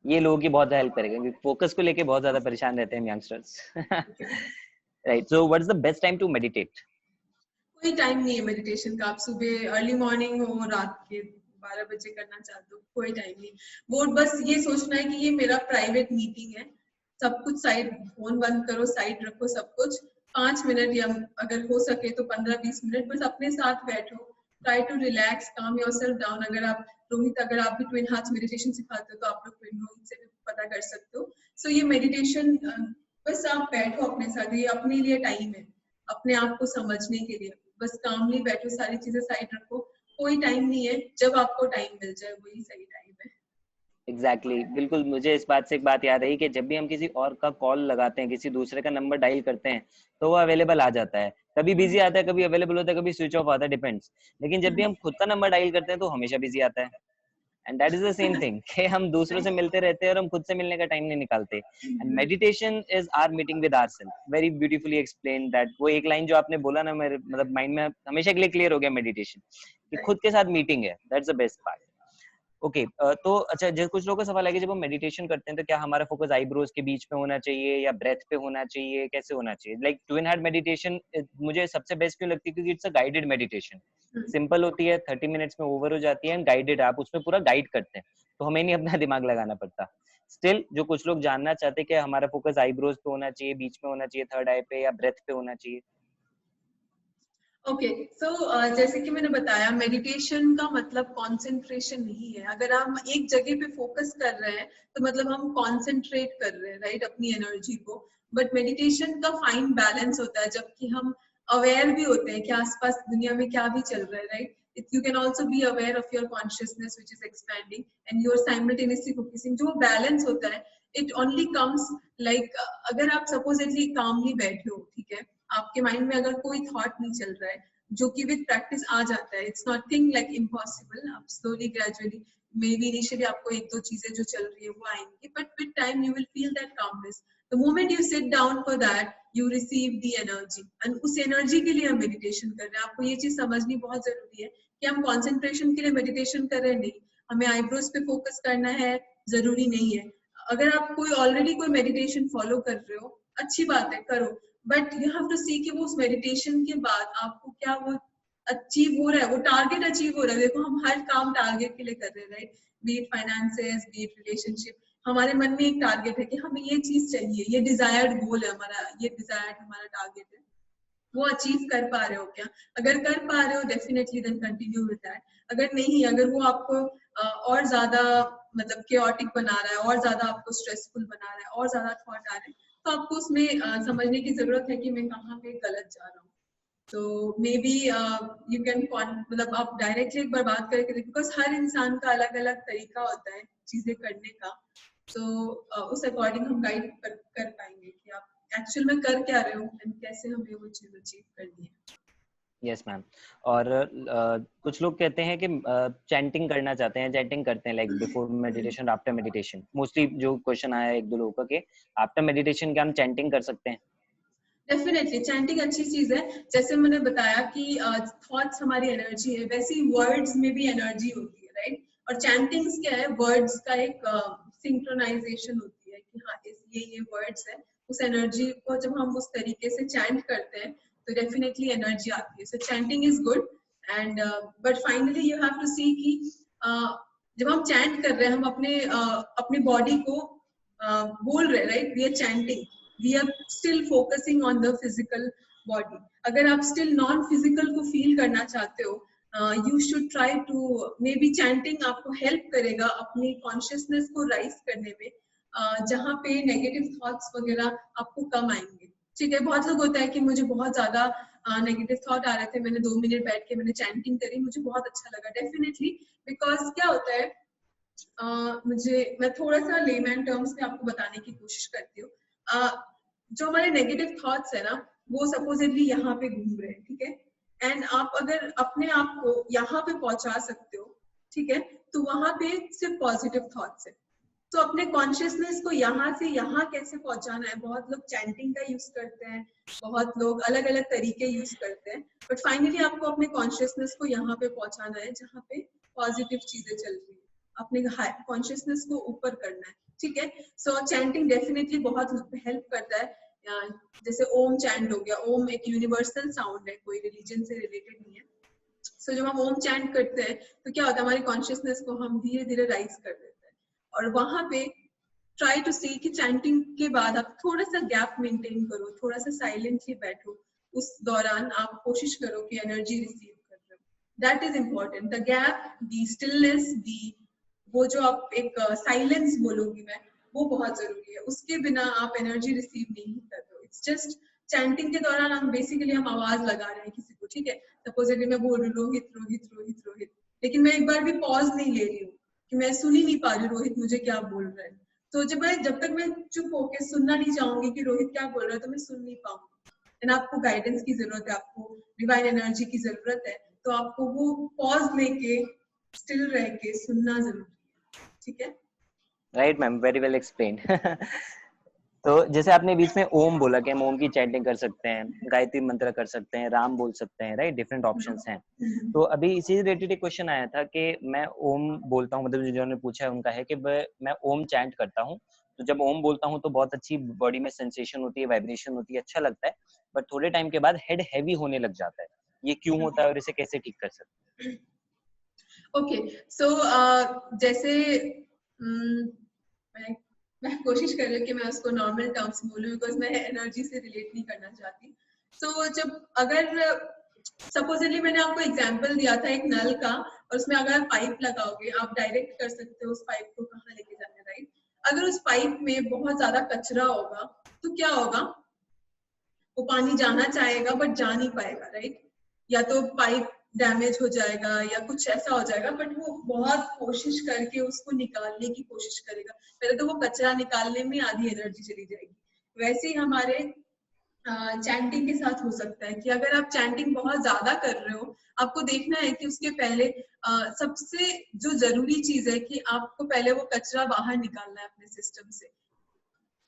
ये लोगों की बहुत हेल्प करेगा क्योंकि फोकस को लेके बहुत ज्यादा परेशान रहते हैं youngsters. Right, so what is the best time to meditate? कोई टाइम नहीं है मेडिटेशन का, आप सुबह अर्ली मॉर्निंग हो, रात के 12 बजे करना चाहते हो, कोई टाइम नहीं। वो बस ये सोचना है कि ये मेरा प्राइवेट मीटिंग है, सब कुछ साइड, फोन बंद करो, साइड रखो सब कुछ, 5 मिनट या अगर हो सके तो 15-20 मिनट बस अपने साथ बैठो, ट्राई टू रिलैक्स, काम योरसेल्फ डाउन। अगर आप रोहित, अगर आप भी ट्विन हार्ट्स मेडिटेशन सिखाते हो तो आप लोग रोहित से भी पता कर सकते हो। सो ये मेडिटेशन बस आप बैठो अपने साथ, ये अपने लिए टाइम है, अपने आप को समझने के लिए, बस कामली बैठो, सारी चीजें साइड रखो, कोई टाइम नहीं है, जब आपको टाइम मिल जाए वही सही टाइम है। एग्जैक्टली बिल्कुल, मुझे इस बात से एक बात याद आई कि जब भी हम किसी और का कॉल लगाते हैं, किसी दूसरे का नंबर डायल करते हैं, तो वो अवेलेबल आ जाता है, कभी बिजी आता है, कभी अवेलेबल होता है, कभी स्विच ऑफ आता है, डिपेंड्स। लेकिन जब भी हम खुद का नंबर डायल करते हैं तो हमेशा बिजी आता है। And that is the same thing कि हम दूसरों से मिलते रहते हैं और हम खुद से मिलने का टाइम नहीं निकालते। And meditation is our meeting with ourselves, very beautifully explain that. वो एक लाइन जो आपने बोला ना, मेरे मतलब माइंड में हमेशा के लिए क्लियर हो गया, मेडिटेशन कि खुद के साथ मीटिंग है, that's the best part. Okay तो अच्छा, जब कुछ लोगों का सवाल है कि जब हम मेडिटेशन करते हैं तो क्या हमारा फोकस आईब्रोज के बीच में होना चाहिए या ब्रेथ पे होना चाहिए, कैसे होना चाहिए? लाइक ट्विन हार्ट मेडिटेशन मुझे सबसे बेस्ट क्यों लगती है, क्योंकि it's a guided meditation, simple होती है, 30 मिनट्स में ओवर हो जाती है एंड गाइडेड, आप उसमें पूरा गाइड करते हैं, तो हमें नहीं अपना दिमाग लगाना पड़ता। स्टिल जो कुछ लोग जानना चाहते हैं कि हमारा फोकस आईब्रोज पे होना चाहिए, बीच में होना चाहिए, थर्ड आई पे, या ब्रेथ पे होना चाहिए। ओके सो जैसे कि मैंने बताया, मेडिटेशन का मतलब कंसंट्रेशन नहीं है। अगर हम एक जगह पे फोकस कर रहे हैं तो मतलब हम कंसंट्रेट कर रहे हैं, राइट, अपनी एनर्जी को। बट मेडिटेशन का फाइन बैलेंस होता है, जबकि हम अवेयर भी होते हैं कि आसपास दुनिया में क्या भी चल रहा है, right. You can also be aware of your consciousness which is expanding and you're simultaneously focusing. जो बैलेंस होता है it only comes like अगर आप supposedly calmly बैठे हो, ठीक है, आपके माइंड में अगर कोई थॉट नहीं चल रहा है, जो कि विद प्रैक्टिस आ जाता है, इट्स नॉथिंग लाइक इम्पॉसिबल। आप slowly gradually may be initially आपको एक दो चीजें जो चल रही है वो आएंगी, but with time you will feel that calmness. The moment you sit down for that you receive the energy, and उस एनर्जी के लिए हम मेडिटेशन कर रहे हैं। आपको ये चीज समझनी बहुत जरूरी है कि हम कॉन्सेंट्रेशन के लिए मेडिटेशन कर रहे हैं, नहीं, हमें आईब्रोज पे फोकस करना है, जरूरी नहीं है। अगर आप कोई ऑलरेडी कोई मेडिटेशन फॉलो कर रहे हो, अच्छी बात है, करो, but you have to see कि वो उस मेडिटेशन के बाद आपको क्या वो अचीव हो रहा है, वो टारगेट अचीव हो रहा है। देखो, हम हर काम टारगेट के लिए कर रहे हैं, right, B it finances, B it relationship. हमारे मन में एक टारगेट है कि हमें ये चीज चाहिए, ये डिजायर्ड गोल है हमारा, ये डिजायर्ड हमारा टारगेट है, वो अचीव कर पा रहे हो क्या? अगर कर पा रहे हो, definitely then continue with that. अगर नहीं, अगर वो आपको और ज्यादा मतलब केओटिक बना रहा है, और ज्यादा आपको स्ट्रेसफुल बना रहा है, और ज्यादा थॉट आ रहे हैं, तो आपको उसमें समझने की जरूरत है कि मैं कहाँ पे गलत जा रहा हूँ। तो मे बी यू कैन मतलब आप डायरेक्टली एक बार बात करके देखिए, बिकॉज हर इंसान का अलग अलग तरीका होता है चीजें करने का। तो उस अकॉर्डिंग हम गाइड कर पाएंगे कि आप एक्चुअल में कर क्या रहे हो एंड कैसे हमें वो चीज अचीव करनी है। Yes ma'am. और कुछ लोग कहते हैं कि चैंटिंग करना चाहते हैं, चैंटिंग करते हैं like before meditation, after meditation. Mostly जो क्वेश्चन आया है एक दो लोगों का कि आफ्टर मेडिटेशन क्या हम चैंटिंग कर सकते हैं? डेफिनेटली चैंटिंग अच्छी चीज है। जैसे मैंने बताया कि थॉट्स हमारी एनर्जी है, वैसे ही वर्ड्स में भी एनर्जी होती है, राइट। और चैंटिंग्स क्या है, वर्ड्स का एक सिंक्रोनाइजेशन होती है कि हाँ ये वर्ड्स है, उस एनर्जी को जब हम उस तरीके से चैंट करते हैं तो डेफिनेटली एनर्जी आती है। So chanting is good and but finally you have to see कि जब हम चैंट कर रहे हैं, हम अपने बॉडी को बोल रहे हैं, right, we are chanting, we are still focusing on the physical body. अगर आप still non physical को feel करना चाहते हो, you should try to maybe chanting आपको help करेगा अपनी consciousness को rise करने में, जहाँ पे negative thoughts वगैरह आपको कम आएंगे। ठीक है, बहुत लोग होता है कि मुझे बहुत ज्यादा नेगेटिव थॉट आ रहे थे, मैंने 2 मिनट बैठ के मैंने चैंटिंग करी, मुझे बहुत अच्छा लगा। डेफिनेटली, बिकॉज क्या होता है, मैं थोड़ा सा लेमैन टर्म्स में आपको बताने की कोशिश करती हूँ। जो हमारे नेगेटिव थॉट्स है ना, वो सपोजेडली यहाँ पे घूम रहे हैं, ठीक है, एंड आप अगर अपने आप को यहाँ पे पहुंचा सकते हो, ठीक है, तो वहां पे सिर्फ पॉजिटिव थॉट्स है। तो अपने कॉन्शियसनेस को यहाँ से यहाँ कैसे पहुंचाना है, बहुत लोग चैंटिंग का यूज करते हैं, बहुत लोग अलग अलग तरीके यूज करते हैं, बट फाइनली आपको अपने कॉन्शियसनेस को यहाँ पे पहुंचाना है जहाँ पे पॉजिटिव चीजें चल रही है, अपने कॉन्शियसनेस को ऊपर करना है, ठीक है। सो चैंटिंग डेफिनेटली बहुत हेल्प करता है। जैसे ओम चैंट हो गया, ओम एक यूनिवर्सल साउंड है, कोई रिलीजन से रिलेटेड नहीं है। सो जब हम ओम चैंट करते हैं तो क्या होता है, हमारी कॉन्शियसनेस को हम धीरे धीरे राइज कर देते हैं, और वहां पे ट्राई टू सी कि चैंटिंग के बाद आप थोड़ा सा गैप मेंटेन करो, थोड़ा सा साइलेंटली बैठो, उस दौरान आप कोशिश करो कि एनर्जी रिसीव कर रहे हो। That is important, the gap, the stillness, the वो जो आप एक साइलेंस बोलूंगी मैं, वो बहुत जरूरी है। उसके बिना आप एनर्जी रिसीव नहीं कर रहे हो। इट्स जस्ट चैंटिंग के दौरान हम बेसिकली हम आवाज लगा रहे हैं किसी को, ठीक है, सपोज मैं बोल रही हूँ रोहित रोहित रोहित रोहित, लेकिन मैं एक बार भी पॉज नहीं ले रही हूँ कि मैं सुन ही नहीं पा रही रोहित मुझे क्या बोल रहा है। तो जब तक मैं चुप होके सुनना नहीं चाहूंगी कि रोहित क्या बोल रहा है, तो मैं सुन नहीं पाऊंगी। एंड आपको गाइडेंस की जरूरत है, आपको डिवाइन एनर्जी की जरूरत है, तो आपको वो पॉज लेके स्टिल रह के सुनना जरूरी है, ठीक है? Right ma'am, very well explained. तो जैसे आपने बीच में ओम बोला कि हम ओम की चैंटिंग कर सकते हैं, गायत्री मंत्र कर सकते हैं, राम बोल सकते हैं, राइट, डिफरेंट ऑप्शंस हैं। तो अभी इसी रिलेटेड एक क्वेश्चन आया था कि मैं ओम बोलता हूँ, मतलब जिन्होंने पूछा है उनका है कि मैं ओम चैंट करता हूँ, तो जब ओम बोलता हूँ तो बहुत अच्छी बॉडी में सेंसेशन होती है, वाइब्रेशन होती है, अच्छा लगता है, बट थोड़े टाइम के बाद हेड हैवी होने लग जाता है, ये क्यों होता है और इसे कैसे ठीक कर सकते हैं? ओके, सो जैसे मैं कोशिश कर रही हूँ कि मैं उसको नॉर्मल टर्म्स बोलूँ, बिकॉज मैं एनर्जी से रिलेट नहीं करना चाहती। सो जब अगर सपोजली मैंने आपको एग्जांपल दिया था एक नल का, और उसमें अगर आप पाइप लगाओगे, आप डायरेक्ट कर सकते हो उस पाइप को कहाँ लेके जाना है, राइट? अगर उस पाइप में बहुत ज्यादा कचरा होगा तो क्या होगा, वो पानी जाना चाहेगा बट जा नहीं पाएगा, राइट? या तो पाइप डैमेज हो जाएगा या कुछ ऐसा हो जाएगा, बट वो बहुत कोशिश करके उसको निकालने की कोशिश करेगा। पहले तो वो कचरा निकालने में आधी एनर्जी चली जाएगी। वैसे ही हमारे चैंटिंग के साथ हो सकता है कि अगर आप चैंटिंग बहुत ज्यादा कर रहे हो, आपको देखना है कि उसके पहले सबसे जो जरूरी चीज है कि आपको पहले वो कचरा बाहर निकालना है अपने सिस्टम से।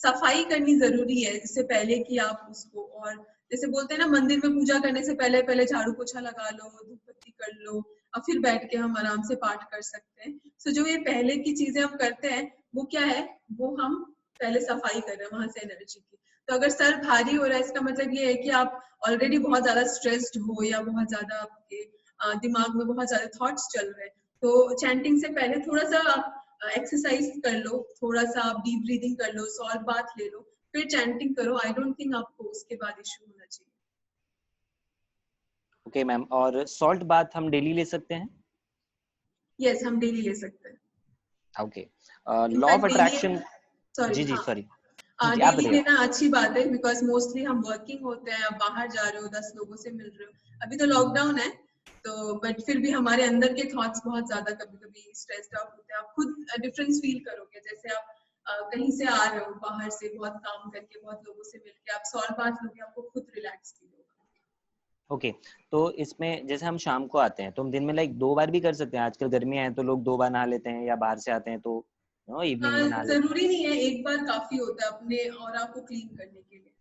सफाई करनी जरूरी है इससे पहले कि आप उसको, और जैसे बोलते हैं ना, मंदिर में पूजा करने से पहले पहले झाड़ू पोछा लगा लो, धूप बत्ती कर लो, और फिर बैठ के हम आराम से पाठ कर सकते हैं। सो जो ये पहले की चीजें हम करते हैं वो क्या है, वो हम पहले सफाई कर रहे हैं वहां से एनर्जी की। तो अगर सर भारी हो रहा है, इसका मतलब ये है कि आप ऑलरेडी बहुत ज्यादा स्ट्रेस्ड हो, या बहुत ज्यादा आपके दिमाग में बहुत ज्यादा थॉट्स चल रहे हैं। तो चैंटिंग से पहले थोड़ा सा आप एक्सरसाइज कर लो, थोड़ा सा आप डीप ब्रीदिंग कर लो, सॉल्ट बाथ ले लो, फिर चैंटिंग करो। आई डोंट थिंक आपको उसके बाद इश्यू होना चाहिए। ओके मैम, और सॉल्ट बाथ हम डेली ले सकते हैं? यस, हम डेली ले सकते हैं। Okay, law of in fact daily, attraction. Sorry, जी जी, हाँ, सॉरी जी, आप डेली बताइए। लेना अच्छी बात है, बिकॉज मोस्टली हम वर्किंग होते हैं, आप बाहर जा रहे हो, 10 लोगों से मिल रहे हो। अभी तो लॉकडाउन है, तो बट फिर भी हमारे अंदर के थॉट्स बहुत ज्यादा कभी कभी स्ट्रेस्ड आउट होते हैं। आप खुद डिफरेंस फील करोगे, जैसे आप कहीं से आ रहे हो बाहर से, बहुत काम करके, बहुत लोगों से मिलके, आप सॉल्ट बाथ लोगे, आपको खुद रिलैक्स फील होगा। ओके, तो इसमें जैसे हम शाम को आते हैं तो हम दिन में लाइक 2 बार भी कर सकते हैं, आजकल गर्मियां हैं तो लोग 2 बार नहा लेते हैं, या बाहर से आते हैं तो इवनिंग में नहा लेते जरूरी नहीं है, एक बार काफी होता है अपने और आपको क्लीन करने के लिए।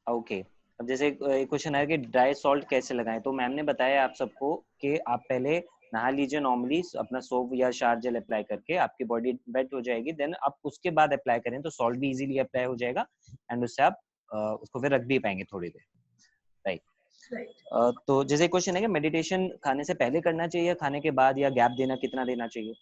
हैं। ओके, अब जैसे एक क्वेश्चन है कि ड्राई सॉल्ट कैसे लगाएं, तो मैम ने बताया आप सबको कि आप पहले नहा लीजिए नॉर्मली, अपना सोप या शावर जेल अप्लाई करके आपकी बॉडी वेट हो जाएगी, देन आप उसके बाद अप्लाई करें तो सॉल्ट भी इजीली अप्लाई हो जाएगा, एंड उससे आप उसको फिर रख भी पाएंगे थोड़ी देर, राइट? राइट। तो जैसे क्वेश्चन है कि मेडिटेशन खाने से पहले करना चाहिए या खाने के बाद, या गैप देना कितना देना चाहिए?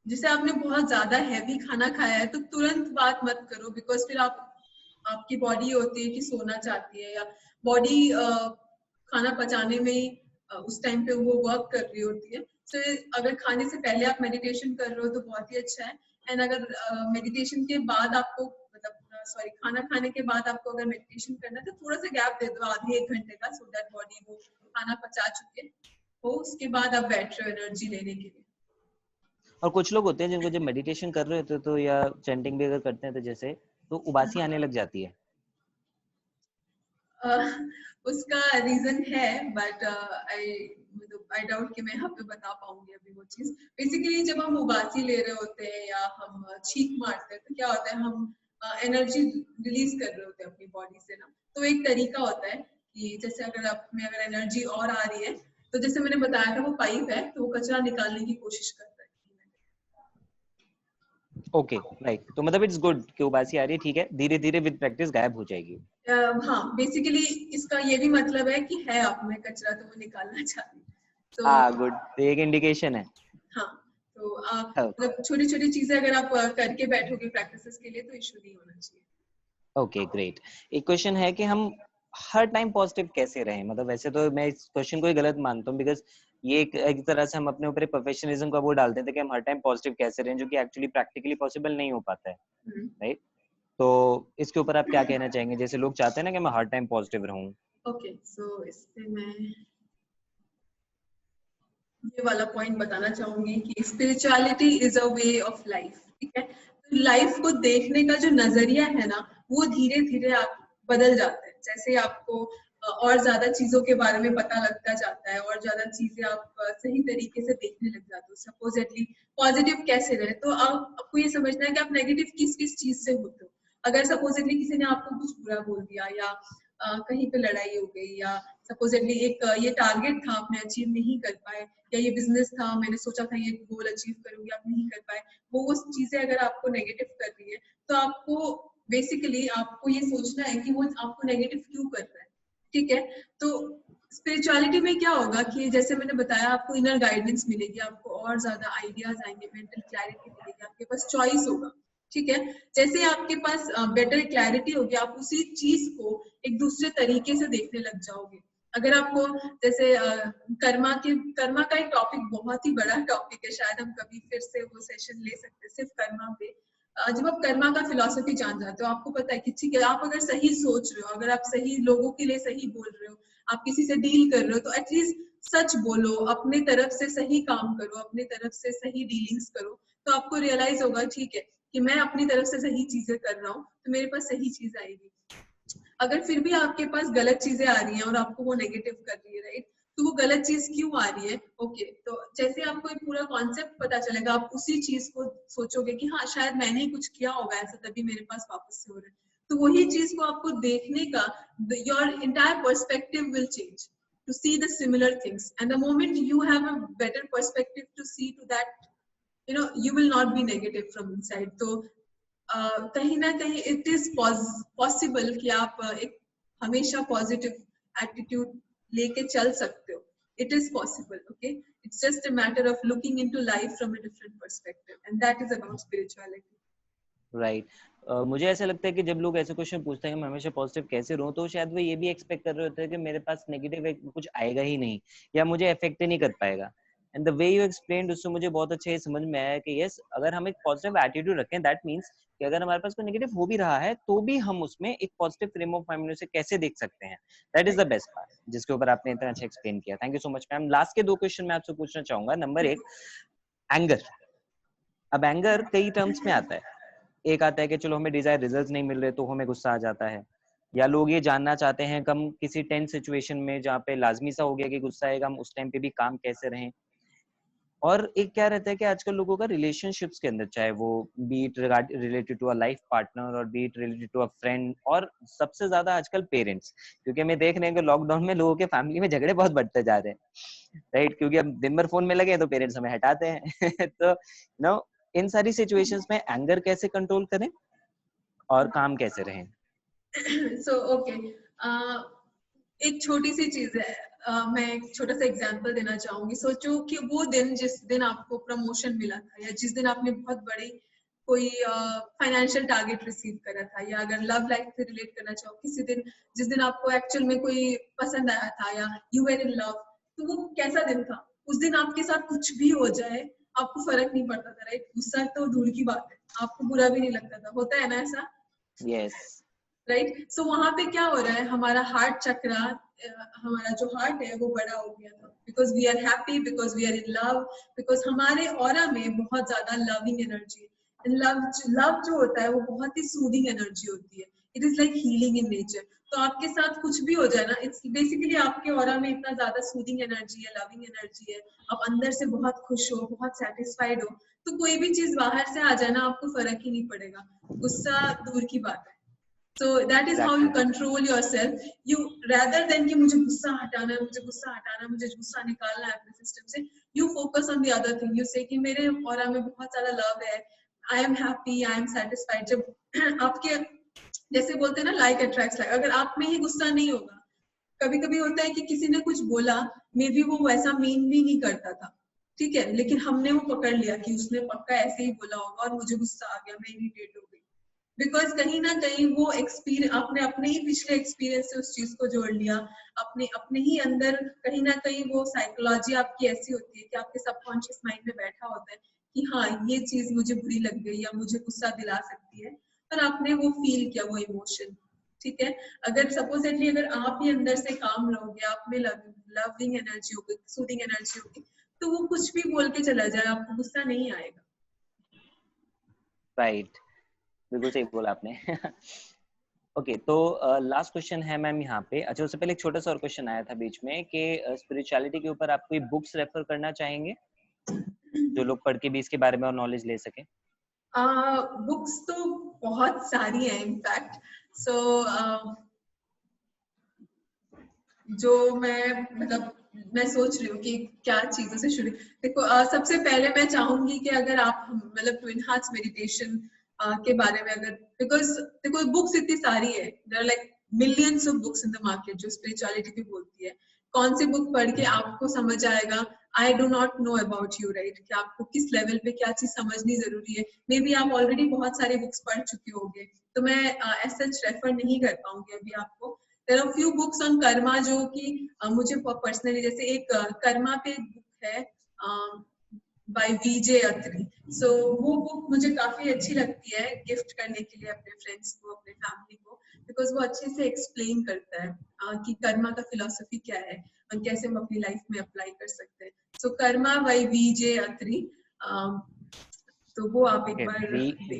जैसे आपने बहुत ज्यादा हैवी खाना खाया है तो तुरंत बात मत करो, बिकॉज फिर आपकी बॉडी होती है कि सोना चाहती है, या बॉडी खाना पचाने में ही उस टाइम पे वो वर्क कर रही होती है। सो अगर खाने से पहले आप मेडिटेशन कर रहे हो तो बहुत ही अच्छा है। एंड अगर मेडिटेशन के बाद आपको, मतलब सॉरी, खाना खाने के बाद आपको अगर मेडिटेशन करना है तो थोड़ा सा गैप दे दो, आधे 1 घंटे का, सो दैट बॉडी वो खाना पचा चुके हो, उसके बाद आप बैठ रहे हो एनर्जी लेने के लिए। और कुछ लोग होते हैं जिनको जब मेडिटेशन कर रहे होते हैं तो, या चैंटिंग भी अगर करते हैं तो जैसे, तो उबासी आने लग जाती है। उसका रीजन है, बट आई डाउट कि मैं यहाँ पे बता पाऊंगी अभी वो चीज। बेसिकली जब हम उबासी ले रहे होते हैं या हम छींक मारते हैं तो क्या होता है, हम एनर्जी रिलीज कर रहे होते हैं अपनी बॉडी से ना। तो एक तरीका होता है कि जैसे अगर आप में अगर एनर्जी और आ रही है, तो जैसे मैंने बताया था वो पाइप है, तो वो कचरा निकालने की कोशिश करता है। ओके, राइट, तो मतलब इट्स गुड कि उबासी आ रही है, ठीक है, धीरे धीरे विद प्रैक्टिस गायब हो जाएगी। हाँ, बेसिकली इसका ये भी मतलब है कि है आप में कचरा, तो वो निकालना चाहिए। तो हाँ, गुड, तो एक इंडिकेशन है। हाँ, तो आप हाँ, मतलब छोटी छोटी चीजें अगर आप करके बैठोगे प्रैक्टिसेस के लिए तो इशू नहीं होना चाहिए। Okay, great. एक क्वेश्चन है कि हम हर टाइम पॉजिटिव कैसे रहें, मतलब वैसे तो मैं इस क्वेश्चन को ही गलत मानता हूँ, बिकॉज ये एक तरह से हम अपने ऊपर प्रोफेशनलिज्म का वो डालते थे कि हम हर टाइम पॉजिटिव कैसे रहें, जो कि एक्चुअली प्रैक्टिकली पॉसिबल नहीं हो पाता है, राइट? तो इसके ऊपर आप क्या कहना चाहेंगे, जैसे लोग चाहते हैं ना कि मैं हर टाइम पॉजिटिव रहूं? ओके, सो इस पे मैं ये वाला पॉइंट बताना चाहूंगी कि spirituality is a way of life, ठीक है। तो लाइफ को देखने का जो नजरिया है ना, वो धीरे धीरे आप बदल जाते हैं। जैसे आपको और ज्यादा चीजों के बारे में पता लगता जाता है, और ज्यादा चीजें आप सही तरीके से देखने लग जाते हो। सपोजेटली पॉजिटिव कैसे रहे, तो आपको ये समझना है कि आप नेगेटिव किस किस चीज से होते हो। अगर सपोजेटली किसी ने आपको कुछ बुरा बोल दिया, या कहीं पे लड़ाई हो गई, या सपोजेटली एक ये टारगेट था आपने अचीव नहीं कर पाए, या ये बिजनेस था मैंने सोचा था ये गोल अचीव करूंगी आप नहीं कर पाए, वो चीजें अगर आपको नेगेटिव कर रही है, तो आपको बेसिकली आपको ये सोचना है कि वो आपको नेगेटिव क्यों कर रहा है, ठीक है। तो स्पिरिचुअलिटी में क्या होगा कि जैसे मैंने बताया, आपको इनर गाइडेंस मिलेगी, आपको और ज्यादा आइडियाज आएंगे, मेंटल क्लैरिटी मिलेगी, आपके पास चॉइस होगा, ठीक है। जैसे आपके पास बेटर क्लैरिटी होगी, आप उसी चीज को एक दूसरे तरीके से देखने लग जाओगे। अगर आपको जैसे कर्मा का एक टॉपिक बहुत ही बड़ा टॉपिक है, शायद हम कभी फिर से वो सेशन ले सकते हैं सिर्फ कर्मा पे। जब आप कर्मा का फिलॉसफी जान जाते हो, आपको पता है कि ठीक है, आप अगर सही सोच रहे हो, अगर आप सही लोगों के लिए सही बोल रहे हो, आप किसी से डील कर रहे हो, तो एटलीस्ट सच बोलो, अपने तरफ से सही काम करो, अपने तरफ से सही डीलिंग्स करो, तो आपको रियलाइज होगा ठीक है कि मैं अपनी तरफ से सही चीजें कर रहा हूँ, तो मेरे पास सही चीज आएगी। अगर फिर भी आपके पास गलत चीजें आ रही हैं और आपको वो नेगेटिव कर रही है, राइट, तो वो गलत चीज क्यों आ रही है, ओके, तो जैसे आपको एक पूरा कॉन्सेप्ट पता चलेगा, आप उसी चीज को सोचोगे कि हाँ शायद मैंने ही कुछ किया होगा ऐसा, तभी मेरे पास वापस से हो रहा है। तो वही चीज को आपको देखने का, your entire perspective will change to see the similar things, and the moment you have a better perspective to see to that, you will not be negative from inside. तो कहीं ना कहीं इट इज पॉसिबल कि आप एक हमेशा positive attitude लेके चल सकते हो। It is possible, okay, it's just a matter of looking into life from a different perspective, and that is about spirituality. Right. मुझे ऐसा लगता है कि जब लोग ऐसे क्वेश्चन पूछते हैं कि मैं हमेशा पॉजिटिव कैसे रहूं, तो शायद वो ये भी एक्सपेक्ट कर रहे होते हैं कि मेरे पास नेगेटिव कुछ आएगा ही नहीं, या मुझे अफेक्ट ही नहीं कर पाएगा। And the way you explained, उससे मुझे बहुत अच्छा ये समझ में आया कि यस, अगर हम एक पॉजिटिव एटीट्यूड रखें, दैट मींस कि अगर हमारे पास कोई नेगेटिव हो भी रहा है, तो भी हम उसमें एक पॉजिटिव फ्रेम ऑफ माइंड में उसे कैसे देख सकते हैं। That is the best part, जिसके ऊपर आपने इतना अच्छा एक्सप्लेन किया। Thank you so much ma'am. Last के 2 क्वेश्चन मैं आपसे पूछना चाहूंगा। Number 1, anger. अब एंगर कई टर्म्स में आता है। एक आता है कि चलो हमें डिजायर रिजल्ट्स नहीं मिल रहे तो हमें गुस्सा आ जाता है, या लोग ये जानना चाहते हैं कम किसी टेंस सिचुएशन में जहाँ पे लाजमी सा हो गया कि गुस्सा आएगा, हम उस टाइम पे भी काम कैसे रहें। और एक क्या रहता है कि आजकल लोगों का रिलेशनशिप्स के अंदर, चाहे वो be it related to a life partner और be it related to a friend, और सबसे ज्यादा आजकल पेरेंट्स, क्योंकि हमें देख रहे हैं कि लॉकडाउन में लोगों के फैमिली में झगड़े बहुत बढ़ते जा रहे हैं, राइट, क्योंकि हम दिन भर फोन में लगे हैं तो पेरेंट्स हमें हटाते हैं। तो नो, इन सारी सिचुएशंस में एंगर कैसे कंट्रोल करें और काम कैसे रहें? सो ओके, एक छोटी सी चीज है, मैं एक छोटा सा एग्जांपल देना चाहूंगी। सोचो कि वो दिन जिस दिन आपको प्रमोशन मिला था, या जिस दिन आपने बहुत बड़ी कोई फाइनेंशियल टारगेट रिसीव करा था, या अगर लव लाइफ से रिलेट करना चाहो, किसी दिन जिस दिन आपको एक्चुअल में कोई पसंद आया था, या यू वर इन लव, तो वो कैसा दिन था। उस दिन आपके साथ कुछ भी हो जाए आपको फर्क नहीं पड़ता था, राइट, गुस्सा तो दूर की बात है, आपको बुरा भी नहीं लगता था, होता है ना ऐसा, यस, राइट। सो वहां पे क्या हो रहा है, हमारा हार्ट चक्रा, हमारा जो हार्ट है वो बड़ा हो गया था, because we are happy, because we are in love, because हमारे ऑरा में बहुत ज्यादा लविंग एनर्जी है। लव जो होता है वो बहुत ही सूदिंग एनर्जी होती है, it is like healing in nature. तो आपके साथ कुछ भी हो जाए ना, इट्स बेसिकली आपके ऑरा में इतना ज्यादा सूदिंग एनर्जी है, लविंग एनर्जी है, आप अंदर से बहुत खुश हो, बहुत सेटिस्फाइड हो, तो कोई भी चीज बाहर से आ जाए ना, आपको फर्क ही नहीं पड़ेगा, गुस्सा दूर की बात है। So that is how you control yourself. You rather than कि मुझे गुस्सा हटाना है, मुझे गुस्सा हटाना है, मुझे गुस्सा निकालना है अपने सिस्टम से, you focus on the other thing. You say कि मेरे ऑरा में बहुत सारा लव है, I am happy, I am satisfied. जब आपके जैसे बोलते हैं ना, like attracts like, अगर आप में ही गुस्सा नहीं होगा, कभी कभी होता है कि किसी ने कुछ बोला, मे बी वो वैसा मीन भी नहीं करता था, ठीक है, लेकिन हमने वो पकड़ लिया कि उसने पक्का ऐसे ही बोला होगा और मुझे गुस्सा आ गया, मैं इरिटेट हो गई, बिकॉज कहीं ना कहीं वो एक्सपीरियंस, आपने अपने ही पिछले एक्सपीरियंस से उस चीज को जोड़ लिया, अपने अपने ही अंदर कहीं ना कहीं वो साइकोलॉजी आपकी ऐसी होती है कि आपके सबकॉन्शियस माइंड में बैठा होता है कि हाँ ये चीज मुझे बुरी लग गई या मुझे गुस्सा दिला सकती है, पर आपने वो फील किया, वो इमोशन, ठीक है। अगर सपोजेटली अगर आप ही अंदर से काम रहोगे, आप में लविंग एनर्जी होगी, सूदिंग एनर्जी होगी, तो वो कुछ भी बोल के चला जाए, आपको गुस्सा नहीं आएगा। राइट, बिल्कुल सही बोला आपने। ओके, तो लास्ट क्वेश्चन है मैम यहाँ पे। अच्छा, उससे पहले एक छोटा सा और क्वेश्चन आया था बीच में कि स्पिरिचुअलिटी के ऊपर आप कोई बुक्स रेफर करना चाहेंगे जो लोग पढ़ के भी इसके बारे में और नॉलेज ले सके? बुक्स तो बहुत सारी हैं इनफैक्ट। सो जो मैं सोच रही हूँ कि क्या चीजों से शुरू। देखो, सबसे पहले मैं चाहूंगी कि अगर आप ट्विन हार्ट्स मेडिटेशन के बारे में अगर, बिकॉज देखो बुक्स इतनी सारी है, there are like millions of books in the market जो स्पिरिचुअलिटी की बोलती है। कौन सी बुक पढ़ के आपको समझ आएगा? I do not know about you, right, कि आपको किस लेवल पे क्या चीज समझनी जरूरी है। मे बी आप ऑलरेडी बहुत सारे बुक्स पढ़ चुके होंगे, तो मैं एज सच रेफर नहीं कर पाऊंगी अभी आपको। There are few books on karma जो कि मुझे पर्सनली, जैसे एक कर्मा पे एक बुक है बाय वीजे अत्री। सो वो बुक मुझे काफी अच्छी लगती है गिफ्ट करने के लिए अपने फ्रेंड्स को, अपने फैमिली को, बिकॉज वो अच्छे से एक्सप्लेन करता है कि कर्मा का फिलॉसफी क्या है और कैसे हम अपनी लाइफ में अप्लाई कर सकते हैं। सो कर्मा बाय वीजे अत्री, तो वो आप एक बार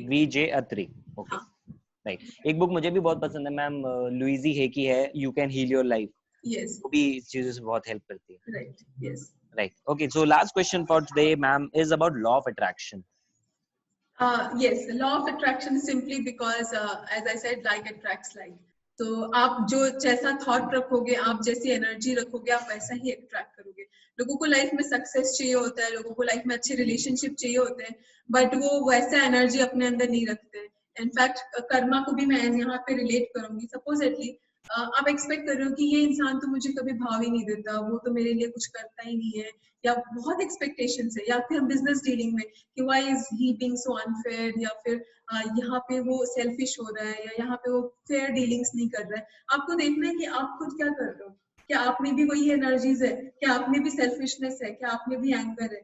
वीजे अत्री। Okay, right. एक बुक मुझे भी बहुत पसंद है मैम, लुइजी हे की है, you can heal your life. Yes, वो भी इस चीजों से बहुत हेल्प करती है। Right, yes, right. Okay, so last question for today ma'am is about law of attraction. yes, the law of attraction is simply because as I said, like attracts like. तो आप जो जैसा थॉट रखोगे, आप जैसी energy रखोगे, आप वैसा ही अट्रैक्ट करोगे। लोगों को लाइफ में सक्सेस चाहिए होता है, लोगों को लाइफ में अच्छे रिलेशनशिप चाहिए होते हैं, बट वो वैसा एनर्जी अपने अंदर नहीं रखते। इनफैक्ट कर्मा को भी मैं यहाँ पे रिलेट करूंगी। सपोजेटली आप एक्सपेक्ट कर रहे हो कि ये इंसान तो मुझे कभी भाव ही नहीं देता, वो तो मेरे लिए कुछ करता ही नहीं है, या बहुत एक्सपेक्टेशंस है, या फिर बिजनेस डीलिंग में कि why is he being so unfair, या फिर यहाँ पे वो सेल्फिश हो रहा है, या यहाँ पे वो फेयर डीलिंग्स नहीं कर रहा है। आपको देखना है कि आप खुद क्या कर रहे हो, क्या आप में भी वही एनर्जीज है, क्या आप में भी सेल्फिशनेस है, क्या आप में भी एंगर है।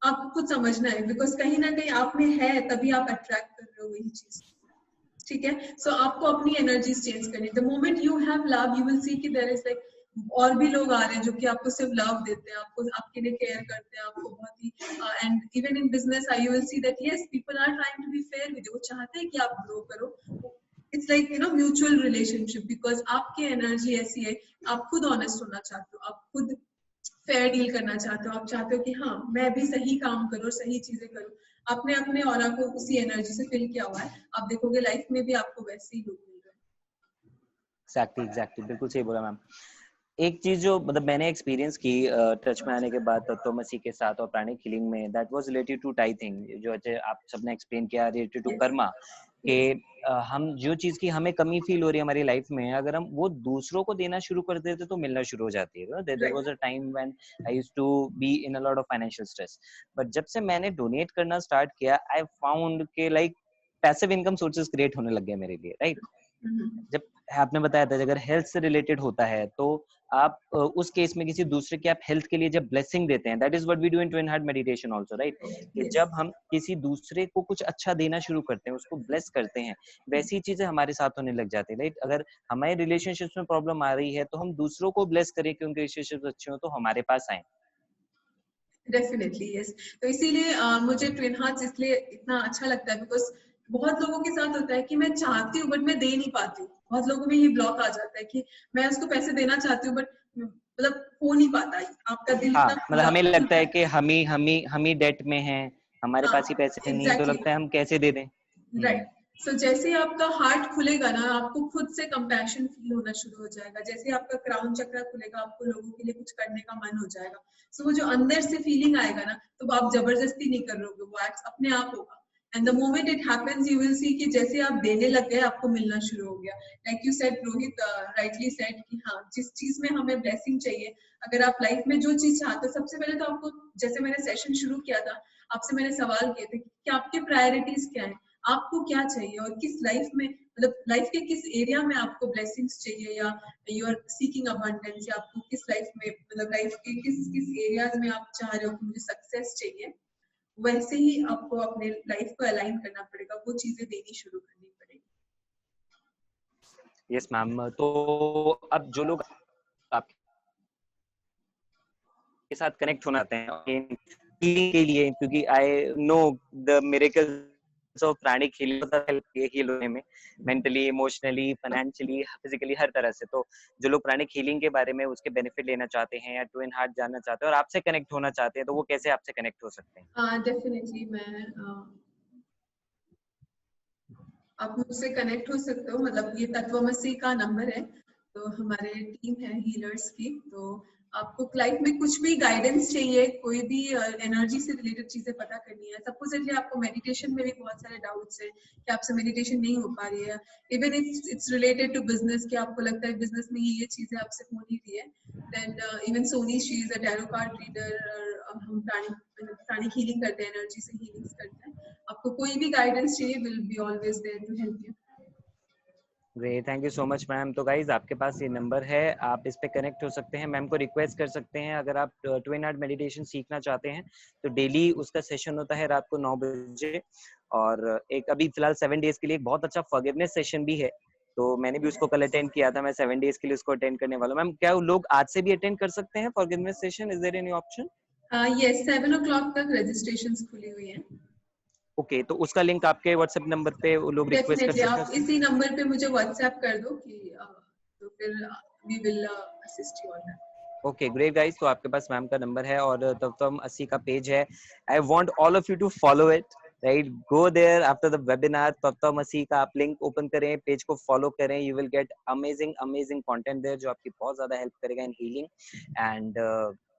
आपको खुद समझना है, बिकॉज कहीं ना कहीं आप में है, तभी आप अट्रैक्ट कर रहे हो वही चीज। ठीक है, सो आपको अपनी एनर्जीज चेंज करनी है। The moment you have love, you will सी कि देयर इज लाइक और भी लोग आ रहे हैं जो कि आपको सिर्फ लव देते हैं, आपको आपके लिए केयर करते हैं, आपको बहुत ही and even in business you will see that yes, people are trying to be fair with you. वो चाहते हैं कि आप ग्रो करो। It's like mutual relationship, because आपकी एनर्जी ऐसी है, आप खुद ऑनेस्ट होना चाहते हो, आप खुद फेयर डील करना चाहते हो, आप चाहते हो कि हाँ मैं भी सही काम करूँ, सही चीजें करूँ। आपने अपने ऑरा को उसी एनर्जी से फिल किया हुआ है, आप देखोगे लाइफ में भी आपको वैसे ही लोग मिल रहे हैं। एग्जैक्टली, बिल्कुल सही बोला मैम। एक चीज जो मैंने एक्सपीरियंस की टच में आने के बाद तत्वमसी के साथ और प्राणिक हीलिंग में, that was related to tithing, जो आप सबने एक्सप्लेन किया, रिलेटेड टू कर्मा, कि हम जो चीज की हमें कमी फील हो रही है हमारी लाइफ में, अगर हम वो दूसरों को देना शुरू कर देते तो मिलना शुरू हो जाती है। There was a time when I used to be in a lot of financial stress, but जब से मैंने डोनेट करना स्टार्ट किया, आई फाउंड के like passive income sources create होने लग गए मेरे लिए, राइट। जब आपने बताया था अगर हेल्थ से रिलेटेड होता है तो आप उस केस में किसी दूसरे के आप हेल्थ के लिए जब ब्लेसिंग देते हैं, that is what we do in twin heart meditation also, right, कि जब हम किसी दूसरे को कुछ अच्छा देना शुरू करते हैं, उसको ब्लेस करते हैं, वैसी चीजें हमारे साथ होने लग जाती है, राइट। अगर हमारे रिलेशनशिप्स में प्रॉब्लम आ रही है तो हम दूसरों को ब्लेस करें कि उनके रिलेशनशिप्स अच्छे हो तो हमारे पास आए। Definitely yes. तो इसीलिए मुझे ट्विन हार्ट्स इसलिए इतना अच्छा लगता है, बिकॉज बहुत लोगों के साथ होता है कि मैं चाहती हूँ बट मैं दे नहीं पाती हूँ। बहुत लोगों में ये ब्लॉक आ जाता है कि मैं उसको पैसे देना चाहती हूँ बट हो नहीं पाता। आपका दिल हाँ, इतना खुला हमें लगता है कि हम ही डेट में हैं, हमारे हाँ, पास ही पैसे नहीं है, तो एग्जैक्टली, लगता है हम कैसे दे दें। राइट। सो जैसे ही आपका हार्ट खुलेगा ना, आपको खुद से कंपैशन फील होना शुरू हो जाएगा। जैसे ही आपका क्राउन चक्र खुलेगा, आपको लोगों के लिए कुछ करने का मन हो जाएगा। सो वो जो अंदर से फीलिंग आएगा ना, तो आप जबरदस्ती नहीं कर रहे, वो एक्ट अपने आप होगा। And the moment it happens, you will सी कि जैसे आप देने लग गए, आपको मिलना शुरू हो गया। Like you said, Rohit rightly said कि हाँ, जिस चीज में हमें ब्लेसिंग चाहिए, अगर आप लाइफ में जो चीज चाहते हो, सबसे पहले तो आपको, जैसे मैंने सेशन शुरू किया था, आपसे मैंने सवाल किए थे कि आपके प्रायोरिटीज क्या है, आपको क्या चाहिए, और किस लाइफ में, लाइफ के किस एरिया में आपको ब्लेसिंग्स चाहिए, या यू आर सीकिंग अबंडेंस, या आपको किस लाइफ में, लाइफ के किस किस एरियाज में आप चाह रहे हो कि मुझे सक्सेस चाहिए। वैसे ही आपको अपने लाइफ को अलाइन करना पड़ेगा, वो चीजें देनी शुरू करनी पड़ेगी। यस मैम, तो अब जो लोग आपके के साथ कनेक्ट होना चाहते हैं healing के लिए, क्योंकि I know the miracles of pranic heal होने में, मेंटली, इमोशनली, फाइनेंशियली, फिजिकली, हर तरह से। तो जो लोग प्राणिक हीलिंग के बारे में उसके बेनिफिट लेना चाहते हैं या ट्विन हार्ट जानना चाहते हैं और आपसे कनेक्ट होना चाहते हैं, तो वो कैसे आपसे कनेक्ट हो सकते हैं? डेफिनेटली मैं आप मुझसे कनेक्ट हो सकते हो, मतलब ये तत्वमसी का नंबर है, तो हमारे टीम है हीलर्स की। तो आपको लाइफ में कुछ भी गाइडेंस चाहिए, कोई भी एनर्जी से रिलेटेड चीजें पता करनी है, सपोजिटली आपको मेडिटेशन में भी बहुत सारे डाउट्स हैं कि आपसे मेडिटेशन नहीं हो पा रही है, even if it's related to business, कि आपको लगता है बिजनेस में ये चीजें आपसे हो नहीं रही है, then even Soni she is a tarot card reader, हम प्राणिक हीलिंग करते हैं, एनर्जी से हीलिंग्स करते हैं। आपको कोई भी गाइडेंस चाहिए, will be always there to help you. Great, thank you so much ma'am. तो गाइज आपके पास ये नंबर है, आप इस पे कनेक्ट हो सकते हैं, मैम को रिक्वेस्ट कर सकते हैं। अगर आप ट्विन हार्ट मेडिटेशन सीखना चाहते हैं तो डेली उसका सेशन होता है रात को 9 बजे, और एक अभी फिलहाल 7 डेज के लिए एक बहुत अच्छा फॉरगिवनेस सेशन भी है, तो मैंने भी उसको कल अटेंड किया था। मैं 7 डेज के लिए उसको अटेंड करने वाला हूं। मैम क्या लोग आज से भी अटेंड कर सकते हैं forgiveness session? Is there any option? Yes, 7 o'clock तक रजिस्ट्रेशंस खुली हुई हैं। ओके, तो उसका लिंक आपके व्हाट्सएप नंबर पे वो लोग रिक्वेस्ट कर डेफिनेटली सकते आप हैं? इसी नंबर पे मुझे व्हाट्सएप कर दो कि तो फिर we will assist you on that. Okay great guys, तो आपके पास मैम का नंबर है और तत्वमसी का पेज है। I want all of you to follow it, right? Go there after the webinar, Tatvamasi का आप लिंक ओपन करें, पेज को फॉलो करें, you will get amazing amazing content there जो आपकी बहुत ज्यादा हेल्प करेगा इन हीलिंग। एंड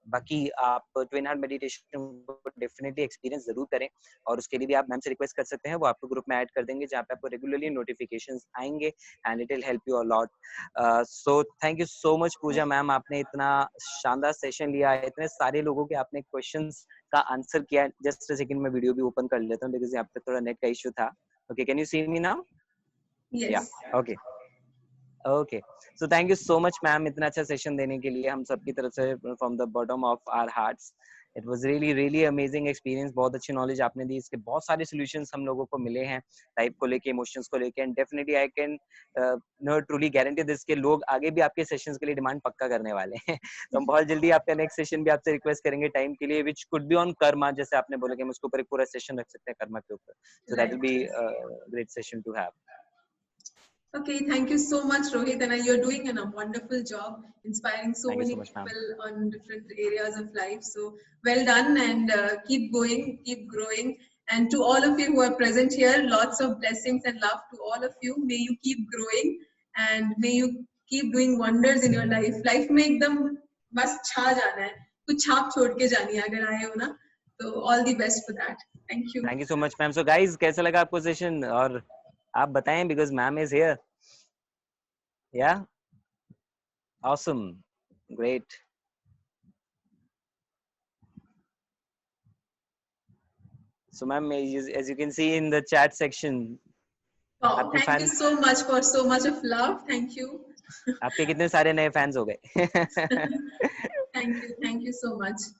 बाकी आप ट्विन हार्ट मेडिटेशन को डेफिनेटली एक्सपीरियंस जरूर करें, और उसके लिए भी आप मैम से रिक्वेस्ट कर सकते हैं, वो आपको ग्रुप में ऐड कर देंगे जहाँ पे आपको रेगुलरली नोटिफिकेशंस आएंगे, and it will help you a lot. So thank you so much Pooja ma'am, आपने इतना शानदार सेशन लिया है, इतने सारे लोगों के आपने क्वेश्चंस का आंसर किया। जस्ट अ सेकंड, मैं वीडियो भी ओपन कर लेता हूँ बिकॉज़ यहाँ पे थोड़ा नेट का इशू था। Okay, can you see me now? Yeah, yes, okay okay. So thank you so much ma'am इतना अच्छा सेशन देने के लिए हम सबकी तरफ से, from the bottom of our hearts. It was really really amazing experience, बहुत अच्छी नॉलेज आपने दी, इसके बहुत सारे सॉल्यूशंस हम लोगों को मिले हैं टाइप को लेके, इमोशंस को लेके, and definitely I can no truly guarantee this के लोग आगे भी आपके सेशंस के लिए डिमांड पक्का करने वाले हैं। तो हम बहुत जल्दी आपका नेक्स्ट सेशन भी आपसे रिक्वेस्ट करेंगे टाइम के लिए, which could be on Karma, जैसे आपने बोला कि हम उसके ऊपर एक पूरा सेशन रख सकते हैं कर्मा के ऊपर, so that will be great session to have. okay, thank you so much Rohit, and you're doing a wonderful job inspiring so Thank you many so much ma'am. people on different areas of life. So well done, and keep going, keep growing. And to all of you who are present here, lots of blessings and love to all of you. May you keep growing and may you keep doing wonders in your life. Life में एकदम बस छा जाना है, कुछ छाप छोड़ के जानी है अगर आए हो ना, तो all the best for that. Thank you. Thank you so much ma'am. So guys, कैसा लगा आपको सेशन, और आप बताएं because ma'am is here. Yeah, awesome, great. So ma'am, as you can see in the chat section, Wow, आपके thank you fans, so much for so much of love. Thank you. आपके कितने सारे नए fans हो गए। thank you so much.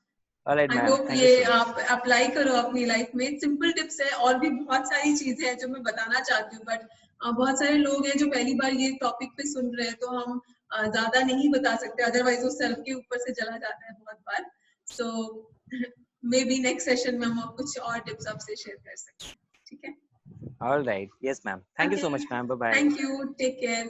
All right I ma'am, hope thank you ये so much. आप apply करो अपनी लाइफ में। सिंपल टिप्स है, और भी बहुत सारी चीजें हैं जो मैं बताना चाहती हूँ, बट बहुत सारे लोग हैं जो पहली बार ये टॉपिक पे सुन रहे हैं, तो हम ज्यादा नहीं बता सकते, अदरवाइज वो सेल्फ के ऊपर से चला जाता है बहुत बार। सो मे बी नेक्स्ट सेशन में हम कुछ और टिप्स आपसे शेयर कर सकते हैं, ठीक है? All right, yes ma'am, thank you so much ma'am, bye bye. Thank you, take care.